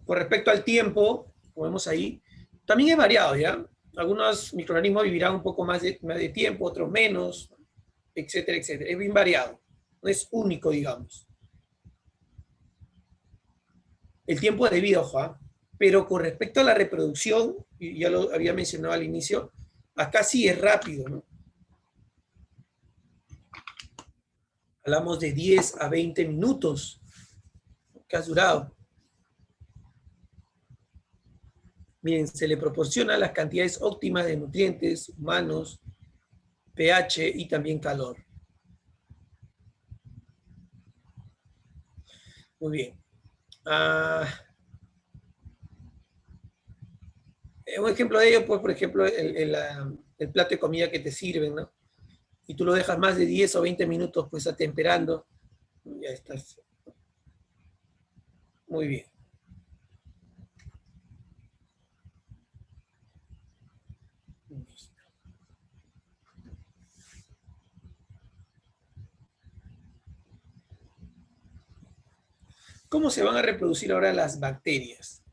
Con respecto al tiempo, como vemos ahí, también es variado, ¿ya? Algunos microorganismos vivirán un poco más de tiempo, otros menos, etcétera, etcétera. Es bien variado, no es único, digamos. El tiempo de vida, ojo, pero con respecto a la reproducción, y ya lo había mencionado al inicio, acá sí es rápido, ¿no? Hablamos de 10 a 20 minutos que has durado. Miren, se le proporciona las cantidades óptimas de nutrientes humanos, pH y también calor. Muy bien. Un ejemplo de ello, pues, por ejemplo, el plato de comida que te sirven, ¿no? Y tú lo dejas más de 10 o 20 minutos, pues, atemperando. Ya estás. Muy bien. ¿Cómo se van a reproducir ahora las bacterias?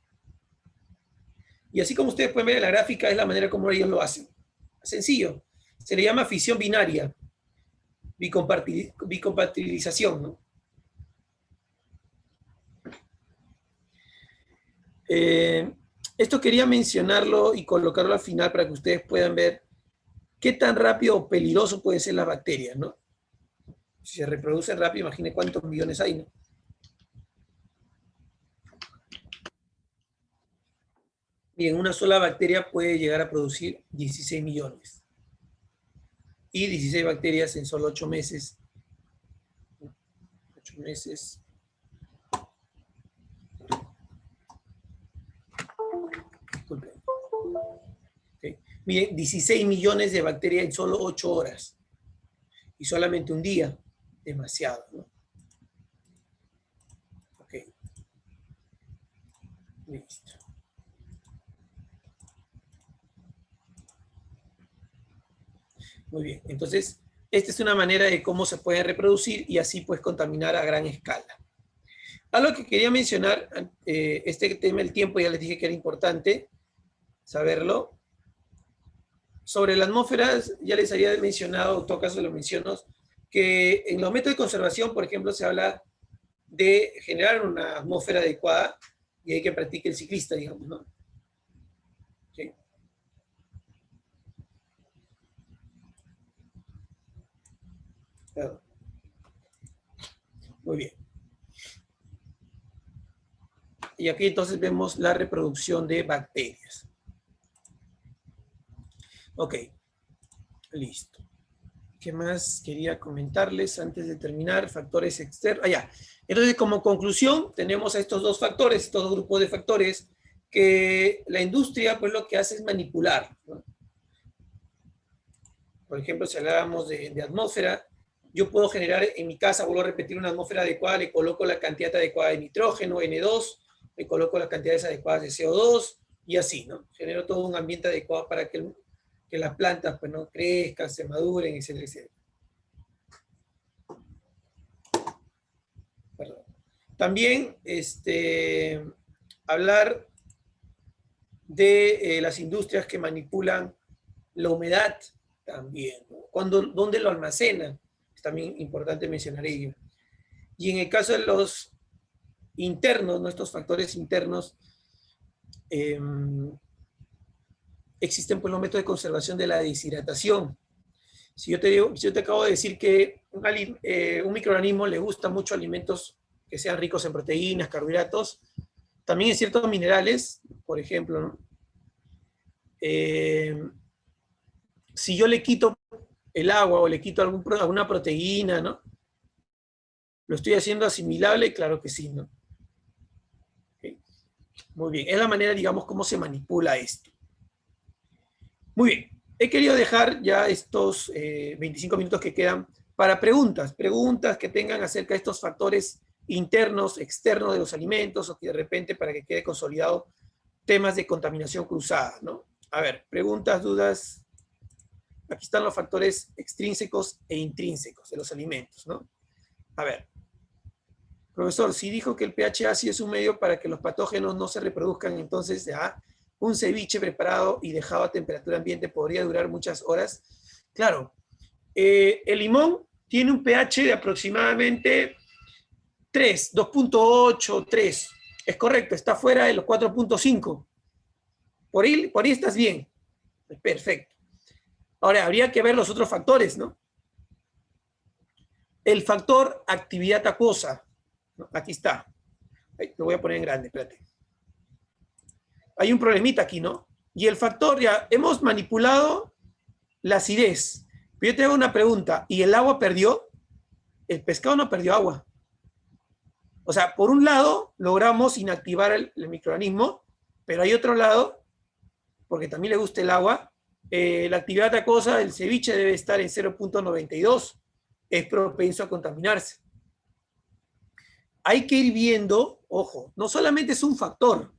Y así como ustedes pueden ver en la gráfica, es la manera como ellos lo hacen. Sencillo. Se le llama fisión binaria, bicompatibilización, ¿no? Esto quería mencionarlo y colocarlo al final para que ustedes puedan ver qué tan rápido o peligroso pueden ser las bacterias, ¿no? Si se reproducen rápido, imagine cuántos millones hay, ¿no? Bien, una sola bacteria puede llegar a producir 16 millones. Y 16 bacterias en solo 8 meses. 8 meses. Disculpen. ¿Okay? Miren, 16 millones de bacterias en solo 8 horas. Y solamente un día. Demasiado, ¿no? Ok. Listo. Muy bien. Entonces, esta es una manera de cómo se puede reproducir y así pues contaminar a gran escala. Algo que quería mencionar, este tema del tiempo, ya les dije que era importante saberlo. Sobre la atmósfera, ya les había mencionado, en todo caso lo menciono, que en los métodos de conservación, por ejemplo, se habla de generar una atmósfera adecuada y hay que practicar el ciclista, digamos, ¿no? ¿Sí? Claro. Muy bien. Y aquí entonces vemos la reproducción de bacterias. Ok, listo. ¿Qué más quería comentarles antes de terminar? Factores externos. Ya. Entonces, como conclusión, tenemos a estos dos factores, estos dos grupos de factores, que la industria, pues lo que hace es manipular, ¿no? Por ejemplo, si hablábamos de atmósfera, yo puedo generar en mi casa, vuelvo a repetir, una atmósfera adecuada, le coloco la cantidad adecuada de nitrógeno, N2, le coloco las cantidades adecuadas de CO2, y así, ¿no? Genero todo un ambiente adecuado para que las plantas, pues, ¿no? Crezcan, se maduren, etcétera, etcétera. Perdón. También, hablar de las industrias que manipulan la humedad también, ¿no? ¿Dónde lo almacenan? Es también importante mencionar ello. Y en el caso de los internos, nuestros factores internos, existen pues los métodos de conservación de la deshidratación. Si yo te acabo de decir que un microorganismo le gusta mucho alimentos que sean ricos en proteínas, carbohidratos, también en ciertos minerales, por ejemplo, ¿no? Si yo le quito el agua o le quito alguna proteína, ¿no? ¿Lo estoy haciendo asimilable? Claro que sí, ¿no? Okay. Muy bien, es la manera, digamos, cómo se manipula esto. Muy bien, he querido dejar ya estos 25 minutos que quedan para preguntas que tengan acerca de estos factores internos, externos de los alimentos, o que de repente para que quede consolidado temas de contaminación cruzada, ¿no? A ver, preguntas, dudas. Aquí están los factores extrínsecos e intrínsecos de los alimentos, ¿no? A ver, profesor, si dijo que el pH ácido es un medio para que los patógenos no se reproduzcan, entonces ya un ceviche preparado y dejado a temperatura ambiente podría durar muchas horas. Claro, el limón tiene un pH de aproximadamente 3, 2.8, 3. Es correcto, está fuera de los 4.5. Por ahí estás bien. Perfecto. Ahora, habría que ver los otros factores, ¿no? El factor actividad acuosa. Aquí está. Lo voy a poner en grande, espérate. Hay un problemita aquí, ¿no? Y el factor, ya hemos manipulado la acidez. Pero yo te hago una pregunta. ¿Y el agua perdió? El pescado no perdió agua. O sea, por un lado, logramos inactivar el microorganismo, pero hay otro lado, porque también le gusta el agua, la actividad acuosa del ceviche debe estar en 0.92. Es propenso a contaminarse. Hay que ir viendo, ojo, no solamente es un factor,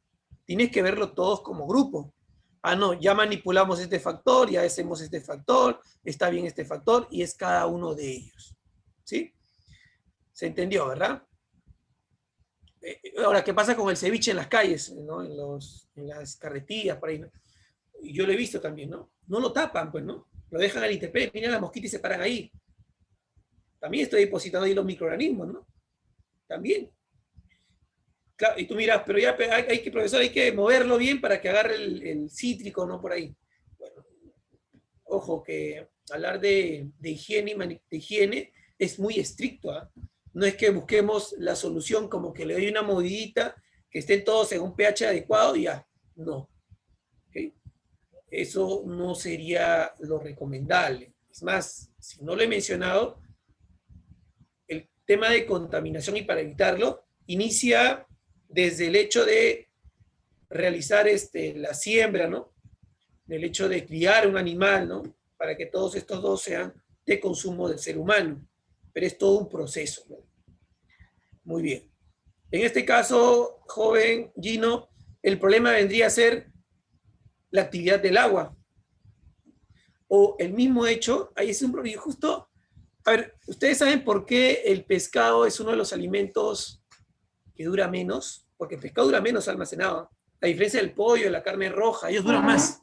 tienes que verlo todos como grupo. Ah, no, ya manipulamos este factor, ya hacemos este factor, está bien este factor, y es cada uno de ellos. ¿Sí? ¿Se entendió, verdad? Ahora, ¿qué pasa con el ceviche en las calles, ¿no? En las carretillas, por ahí, ¿no? Y yo lo he visto también, ¿no? No lo tapan, pues, ¿no? Lo dejan al intemperie, miran las mosquitas y se paran ahí. También estoy depositando ahí los microorganismos, ¿no? También. Claro, y tú miras, pero ya hay que, profesor, hay que moverlo bien para que agarre el cítrico, ¿no? Por ahí. Bueno, ojo, que hablar de higiene es muy estricto, ¿eh? No es que busquemos la solución como que le doy una movidita, que estén todos en un pH adecuado y ya. No. ¿Okay? Eso no sería lo recomendable. Es más, si no lo he mencionado, el tema de contaminación, y para evitarlo, inicia desde el hecho de realizar la siembra, ¿no? del hecho de criar un animal, ¿no? Para que todos estos dos sean de consumo del ser humano. Pero es todo un proceso, ¿no? Muy bien. En este caso, joven Gino, el problema vendría a ser la actividad del agua. O el mismo hecho, ahí es un problema justo. A ver, ¿ustedes saben por qué el pescado es uno de los alimentos que dura menos? Porque el pescado dura menos almacenado. A diferencia del pollo, de la carne roja, ellos duran más.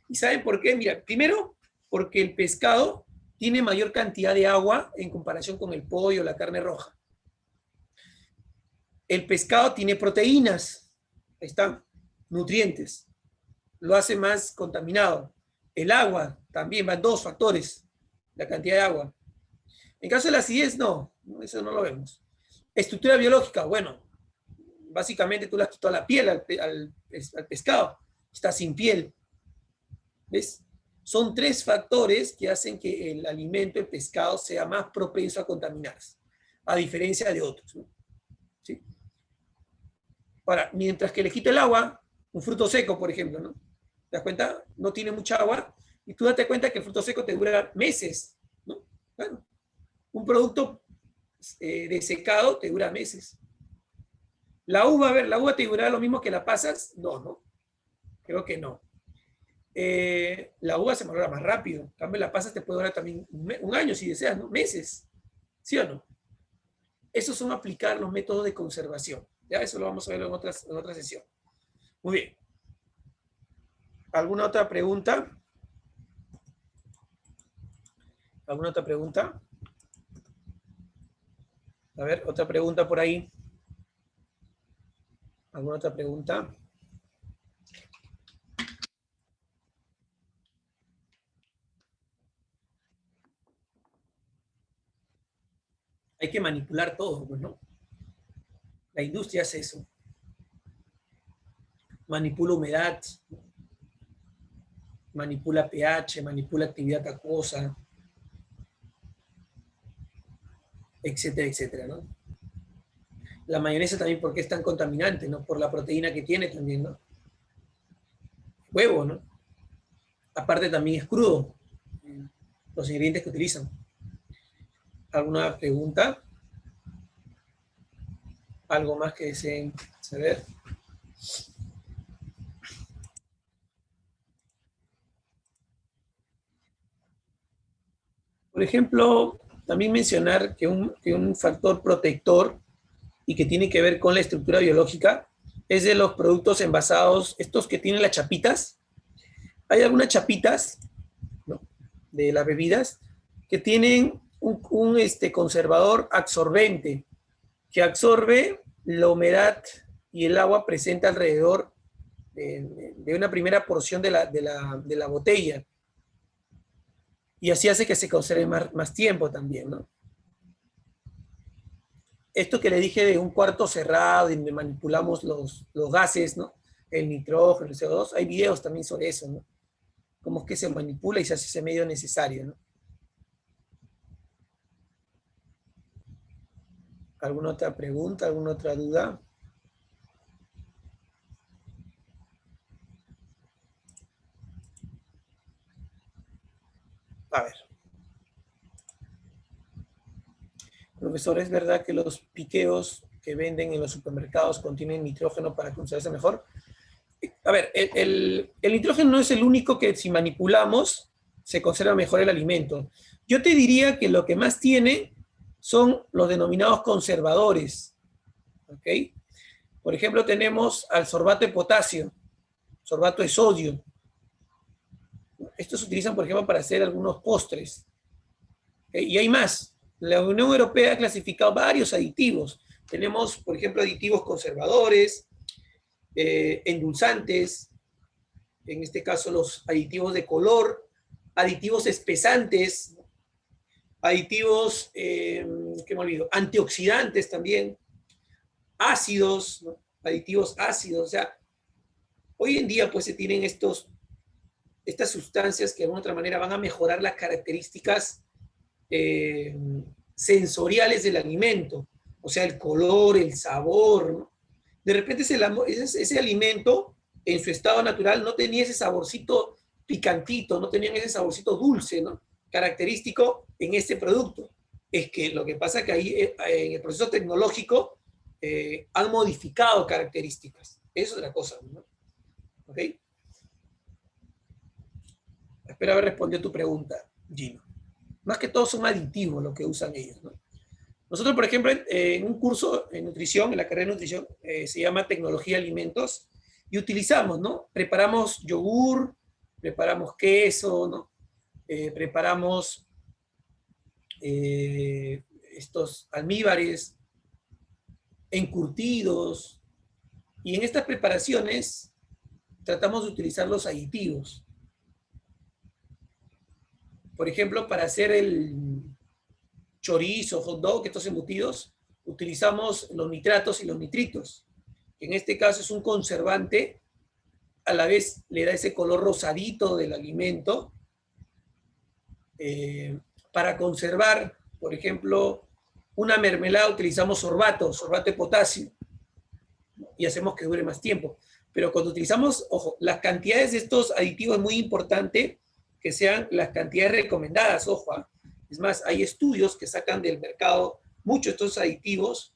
¿Y saben por qué? Mira, primero, porque el pescado tiene mayor cantidad de agua en comparación con el pollo, la carne roja. El pescado tiene proteínas, ahí están, nutrientes, lo hace más contaminado. El agua también, van dos factores, la cantidad de agua. En caso de la acidez, no, eso no lo vemos. Estructura biológica, bueno, básicamente tú le has quitado la piel al pescado, está sin piel. ¿Ves? Son tres factores que hacen que el alimento, el pescado, sea más propenso a contaminarse, a diferencia de otros, ¿no? ¿Sí? Ahora, mientras que le quita el agua, un fruto seco, por ejemplo, ¿no? ¿Te das cuenta? No tiene mucha agua y tú date cuenta que el fruto seco te dura meses, ¿no? Bueno, un producto desecado te dura meses. La uva, a ver, ¿la uva te durará lo mismo que la pasas? No, no. Creo que no. La uva se madura más rápido. En cambio, la pasas te puede durar también un año si deseas, ¿no? Meses. ¿Sí o no? Esos son aplicar los métodos de conservación. Ya eso lo vamos a ver en otra sesión. Muy bien. ¿Alguna otra pregunta? ¿Alguna otra pregunta? A ver, otra pregunta por ahí. ¿Alguna otra pregunta? Hay que manipular todo, pues, ¿no? La industria hace eso. Manipula humedad, manipula pH, manipula actividad acuosa, etcétera, etcétera, ¿no? La mayonesa también porque es tan contaminante, ¿no? Por la proteína que tiene también, ¿no? Huevo, ¿no? Aparte también es crudo, los ingredientes que utilizan. ¿Alguna pregunta? ¿Algo más que deseen saber? Por ejemplo, también mencionar que un factor protector y que tiene que ver con la estructura biológica es de los productos envasados, estos que tienen las chapitas. Hay algunas chapitas, ¿no?, de las bebidas que tienen un conservador absorbente que absorbe la humedad y el agua presente alrededor de una primera porción de la botella. Y así hace que se conserve más tiempo también, ¿no? Esto que le dije de un cuarto cerrado, donde manipulamos los gases, ¿no? El nitrógeno, el CO2, hay videos también sobre eso, ¿no? Cómo es que se manipula y se hace ese medio necesario, ¿no? ¿Alguna otra pregunta? ¿Alguna otra duda? A ver. Profesor, ¿es verdad que los piqueos que venden en los supermercados contienen nitrógeno para conservarse mejor? A ver, el nitrógeno no es el único que si manipulamos se conserva mejor el alimento. Yo te diría que lo que más tiene son los denominados conservadores. ¿Ok? Por ejemplo, tenemos al sorbato de potasio, sorbato de sodio. Estos se utilizan, por ejemplo, para hacer algunos postres. ¿Ok? Y hay más. La Unión Europea ha clasificado varios aditivos. Tenemos, por ejemplo, aditivos conservadores, endulzantes, en este caso los aditivos de color, aditivos espesantes, aditivos, ¿qué me olvido? Antioxidantes también, ácidos, ¿no? Aditivos ácidos. O sea, hoy en día pues se tienen estas sustancias que de alguna otra manera van a mejorar las características sensoriales del alimento, o sea, el color, el sabor, ¿no? De repente ese alimento en su estado natural no tenía ese saborcito picantito, no tenían ese saborcito dulce, ¿no? Característico en este producto. Es que lo que pasa es que ahí en el proceso tecnológico han modificado características. Eso es la cosa, ¿no? ¿Ok? Espero haber respondido a tu pregunta, Gino. Más que todo son aditivos lo que usan ellos, ¿no? Nosotros, por ejemplo, en un curso en nutrición, en la carrera de nutrición, se llama Tecnología de Alimentos, y utilizamos, ¿no? Preparamos yogur, preparamos queso, ¿no? Preparamos estos almíbares encurtidos, y en estas preparaciones tratamos de utilizar los aditivos. Por ejemplo, para hacer el chorizo, hot dog, estos embutidos, utilizamos los nitratos y los nitritos. En este caso es un conservante, a la vez le da ese color rosadito del alimento. Para conservar, por ejemplo, una mermelada utilizamos sorbato de potasio, y hacemos que dure más tiempo. Pero cuando utilizamos, ojo, las cantidades de estos aditivos es muy importante que sean las cantidades recomendadas, ojo. Es más, hay estudios que sacan del mercado muchos de estos aditivos,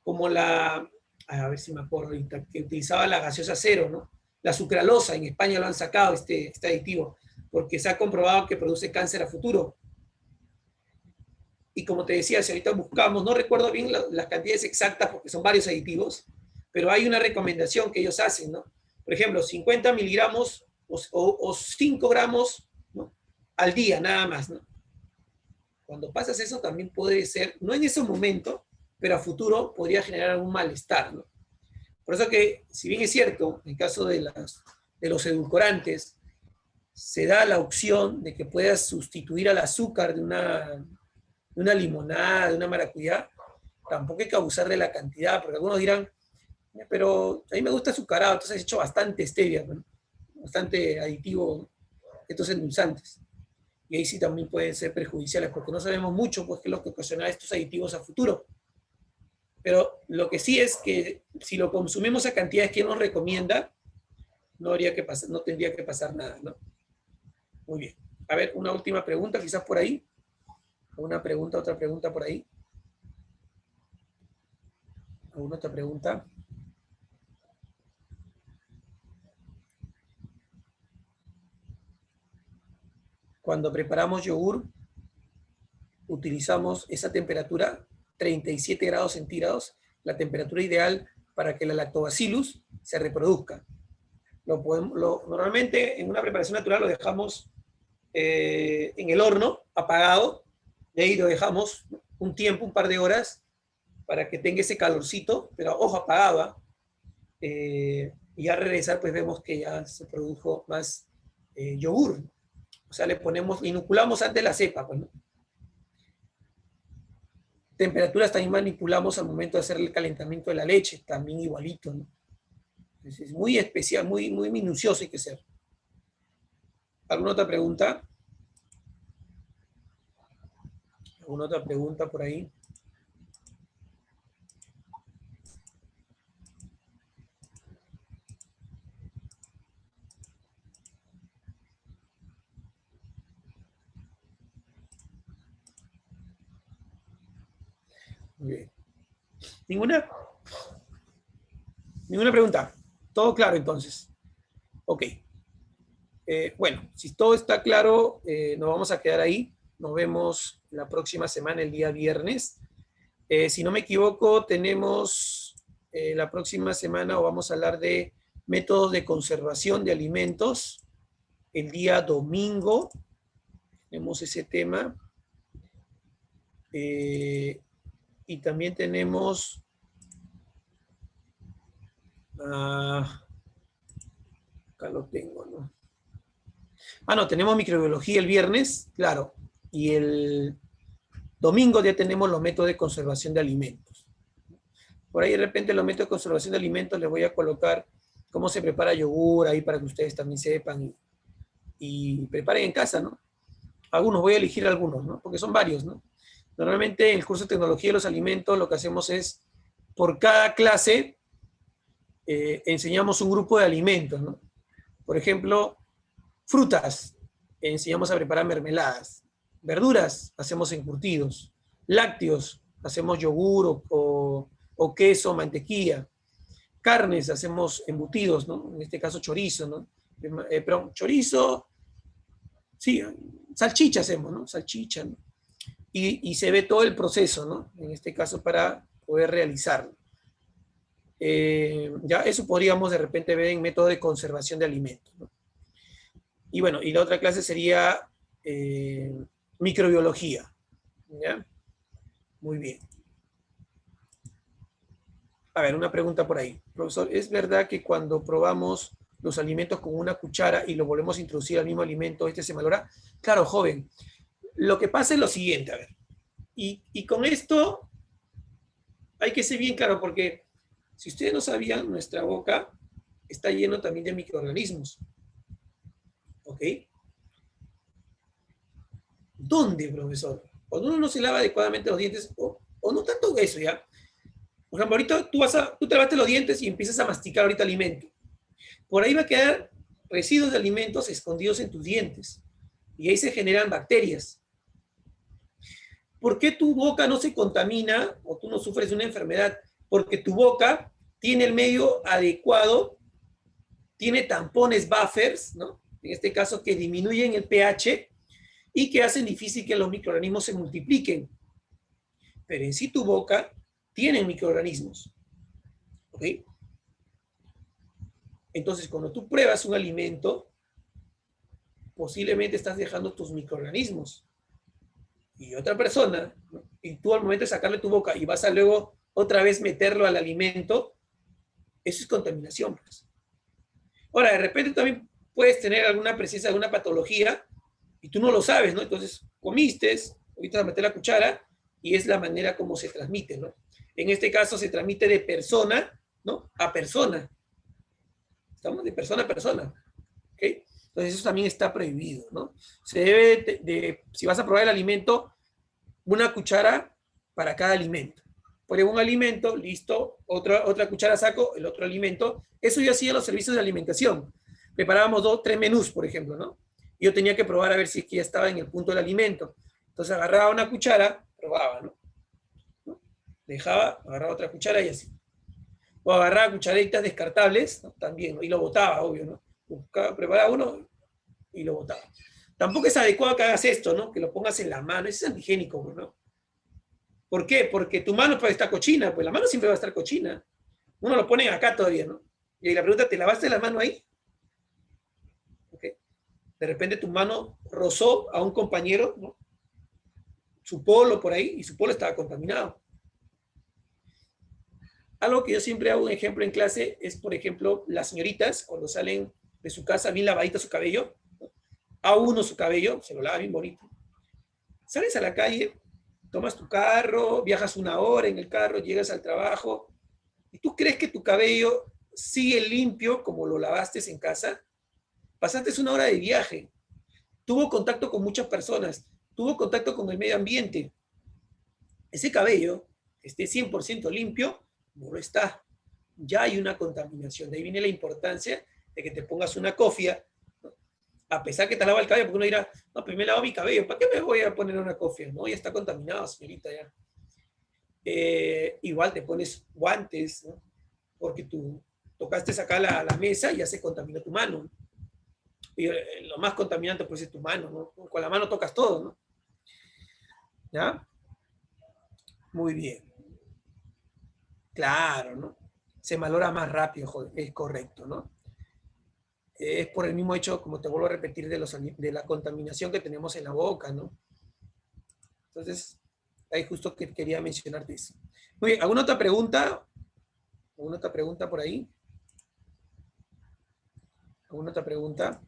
como a ver si me acuerdo ahorita, que utilizaba la gaseosa cero, ¿no? La sucralosa, en España lo han sacado este aditivo, porque se ha comprobado que produce cáncer a futuro. Y como te decía, si ahorita buscamos, no recuerdo bien las cantidades exactas, porque son varios aditivos, pero hay una recomendación que ellos hacen, ¿no? Por ejemplo, 50 miligramos o 5 gramos, ¿no? Al día, nada más, ¿no? Cuando pasas eso también puede ser, no en ese momento, pero a futuro podría generar algún malestar, ¿no? Por eso que, si bien es cierto, en el caso de los edulcorantes, se da la opción de que puedas sustituir al azúcar de una limonada, de una maracuyá, tampoco hay que abusar de la cantidad, porque algunos dirán, pero a mí me gusta azucarado, entonces he hecho bastante stevia, ¿no? Bastante aditivo, estos endulzantes. Y ahí sí también pueden ser perjudiciales, porque no sabemos mucho, pues, qué es lo que ocasiona estos aditivos a futuro. Pero lo que sí es que si lo consumimos a cantidades que nos recomienda, no tendría que pasar nada, ¿no? Muy bien. A ver, una última pregunta, quizás por ahí. Otra pregunta por ahí. ¿Alguna otra pregunta? Cuando preparamos yogur, utilizamos esa temperatura, 37 grados centígrados, la temperatura ideal para que la lactobacillus se reproduzca. Normalmente en una preparación natural lo dejamos en el horno apagado, de ahí lo dejamos un tiempo, un par de horas, para que tenga ese calorcito, pero ojo, apagado. Y al regresar pues vemos que ya se produjo más yogur. O sea, inoculamos antes la cepa, pues, ¿no? Temperaturas también manipulamos al momento de hacer el calentamiento de la leche, también igualito, ¿no? Entonces, es muy especial, muy, muy minucioso hay que ser. ¿Alguna otra pregunta? ¿Alguna otra pregunta por ahí? Muy bien. ¿Ninguna? ¿Ninguna pregunta? ¿Todo claro entonces? Ok. Bueno, si todo está claro, nos vamos a quedar ahí. Nos vemos la próxima semana, el día viernes. Si no me equivoco, tenemos la próxima semana, o vamos a hablar de métodos de conservación de alimentos. El día domingo tenemos ese tema. Y también tenemos... acá lo tengo, ¿no? No, tenemos microbiología el viernes, claro. Y el domingo ya tenemos los métodos de conservación de alimentos. Por ahí de repente los métodos de conservación de alimentos les voy a colocar cómo se prepara yogur ahí para que ustedes también sepan y preparen en casa, ¿no? Voy a elegir algunos, ¿no? Porque son varios, ¿no? Normalmente en el curso de tecnología de los alimentos lo que hacemos es, por cada clase, enseñamos un grupo de alimentos, ¿no? Por ejemplo, frutas, enseñamos a preparar mermeladas. Verduras, hacemos encurtidos. Lácteos, hacemos yogur o queso, mantequilla. Carnes, hacemos embutidos, ¿no? En este caso chorizo, ¿no? Perdón, chorizo, sí, salchicha hacemos, ¿no? Salchicha, ¿no? Y se ve todo el proceso, ¿no? En este caso para poder realizarlo. Ya eso podríamos de repente ver en método de conservación de alimentos, ¿no? Y bueno, y la otra clase sería microbiología, ¿ya? Muy bien. A ver, una pregunta por ahí. Profesor, ¿es verdad que cuando probamos los alimentos con una cuchara y lo volvemos a introducir al mismo alimento, este se malora? Claro, joven. Lo que pasa es lo siguiente, a ver. Y con esto hay que ser bien claro, porque si ustedes no sabían, nuestra boca está lleno también de microorganismos. ¿Ok? ¿Dónde, profesor? Cuando uno no se lava adecuadamente los dientes, o no tanto eso, ¿ya? Por ejemplo, ahorita tú te lavaste los dientes y empiezas a masticar ahorita alimento. Por ahí va a quedar residuos de alimentos escondidos en tus dientes. Y ahí se generan bacterias. ¿Por qué tu boca no se contamina o tú no sufres una enfermedad? Porque tu boca tiene el medio adecuado, tiene tampones buffers, ¿no? En este caso que disminuyen el pH y que hacen difícil que los microorganismos se multipliquen. Pero en sí tu boca tiene microorganismos. ¿Ok? Entonces, cuando tú pruebas un alimento, posiblemente estás dejando tus microorganismos. Y otra persona, ¿no? Y tú al momento de sacarle tu boca y vas a luego otra vez meterlo al alimento, eso es contaminación, pues. Ahora, de repente también puedes tener alguna presencia de alguna patología y tú no lo sabes, ¿no? Entonces, comiste, ahorita vas a meter la cuchara y es la manera como se transmite, ¿no? En este caso se transmite de persona, ¿no? A persona. Estamos de persona a persona, ¿ok? Entonces eso también está prohibido, ¿no? Se debe si vas a probar el alimento, una cuchara para cada alimento. Poner un alimento, listo, otra cuchara saco, el otro alimento. Eso yo hacía en los servicios de alimentación. Preparábamos 2, 3 menús, por ejemplo, ¿no? Yo tenía que probar a ver si es que ya estaba en el punto del alimento. Entonces agarraba una cuchara, probaba, ¿no? Dejaba, agarraba otra cuchara y así. O agarraba cucharaditas descartables, ¿no? También, ¿no? Y lo botaba, obvio, ¿no? Preparaba uno y lo botaba. Tampoco es adecuado que hagas esto, ¿no? Que lo pongas en la mano, eso es antigénico, ¿no? ¿Por qué? Porque tu mano puede estar cochina, pues la mano siempre va a estar cochina. Uno lo pone acá todavía, ¿no? Y la pregunta, ¿te lavaste la mano ahí? ¿Okay? De repente tu mano rozó a un compañero, ¿no? Su polo por ahí, y su polo estaba contaminado. Algo que yo siempre hago un ejemplo en clase es, por ejemplo, las señoritas, cuando salen de su casa bien lavadita su cabello, ¿no? A uno su cabello, se lo lava bien bonito. Sales a la calle, tomas tu carro, viajas 1 hora en el carro, llegas al trabajo, y tú crees que tu cabello sigue limpio como lo lavaste en casa. Pasaste 1 hora de viaje, tuvo contacto con muchas personas, tuvo contacto con el medio ambiente. Ese cabello, que esté 100% limpio, no lo está. Ya hay una contaminación. De ahí viene la importancia de que te pongas una cofia, ¿no? A pesar que te lava el cabello, porque uno dirá, no, pues me lavo mi cabello, ¿para qué me voy a poner una cofia? No, ya está contaminado, señorita, ya. Igual te pones guantes, ¿no? Porque tú tocaste acá la mesa y ya se contaminó tu mano. Y lo más contaminante pues es tu mano, ¿no? Con la mano tocas todo, ¿no? ¿Ya? Muy bien. Claro, ¿no? Se malora más rápido, joder, es correcto, ¿no? Es por el mismo hecho, como te vuelvo a repetir, de la contaminación que tenemos en la boca, ¿no? Entonces, ahí justo que quería mencionarte eso. Muy bien, ¿alguna otra pregunta? ¿Alguna otra pregunta por ahí? ¿Alguna otra pregunta?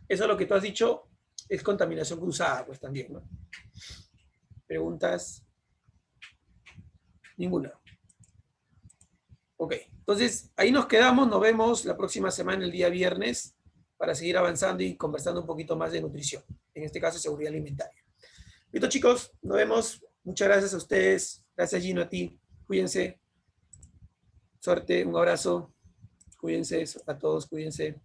Eso es lo que tú has dicho, es contaminación cruzada, pues también, ¿no? ¿Preguntas? Ninguna. Ok, entonces ahí nos quedamos, nos vemos la próxima semana, el día viernes, para seguir avanzando y conversando un poquito más de nutrición, en este caso seguridad alimentaria. Listo, chicos, nos vemos. Muchas gracias a ustedes. Gracias, Gino, a ti. Cuídense. Suerte, un abrazo. Cuídense a todos, cuídense.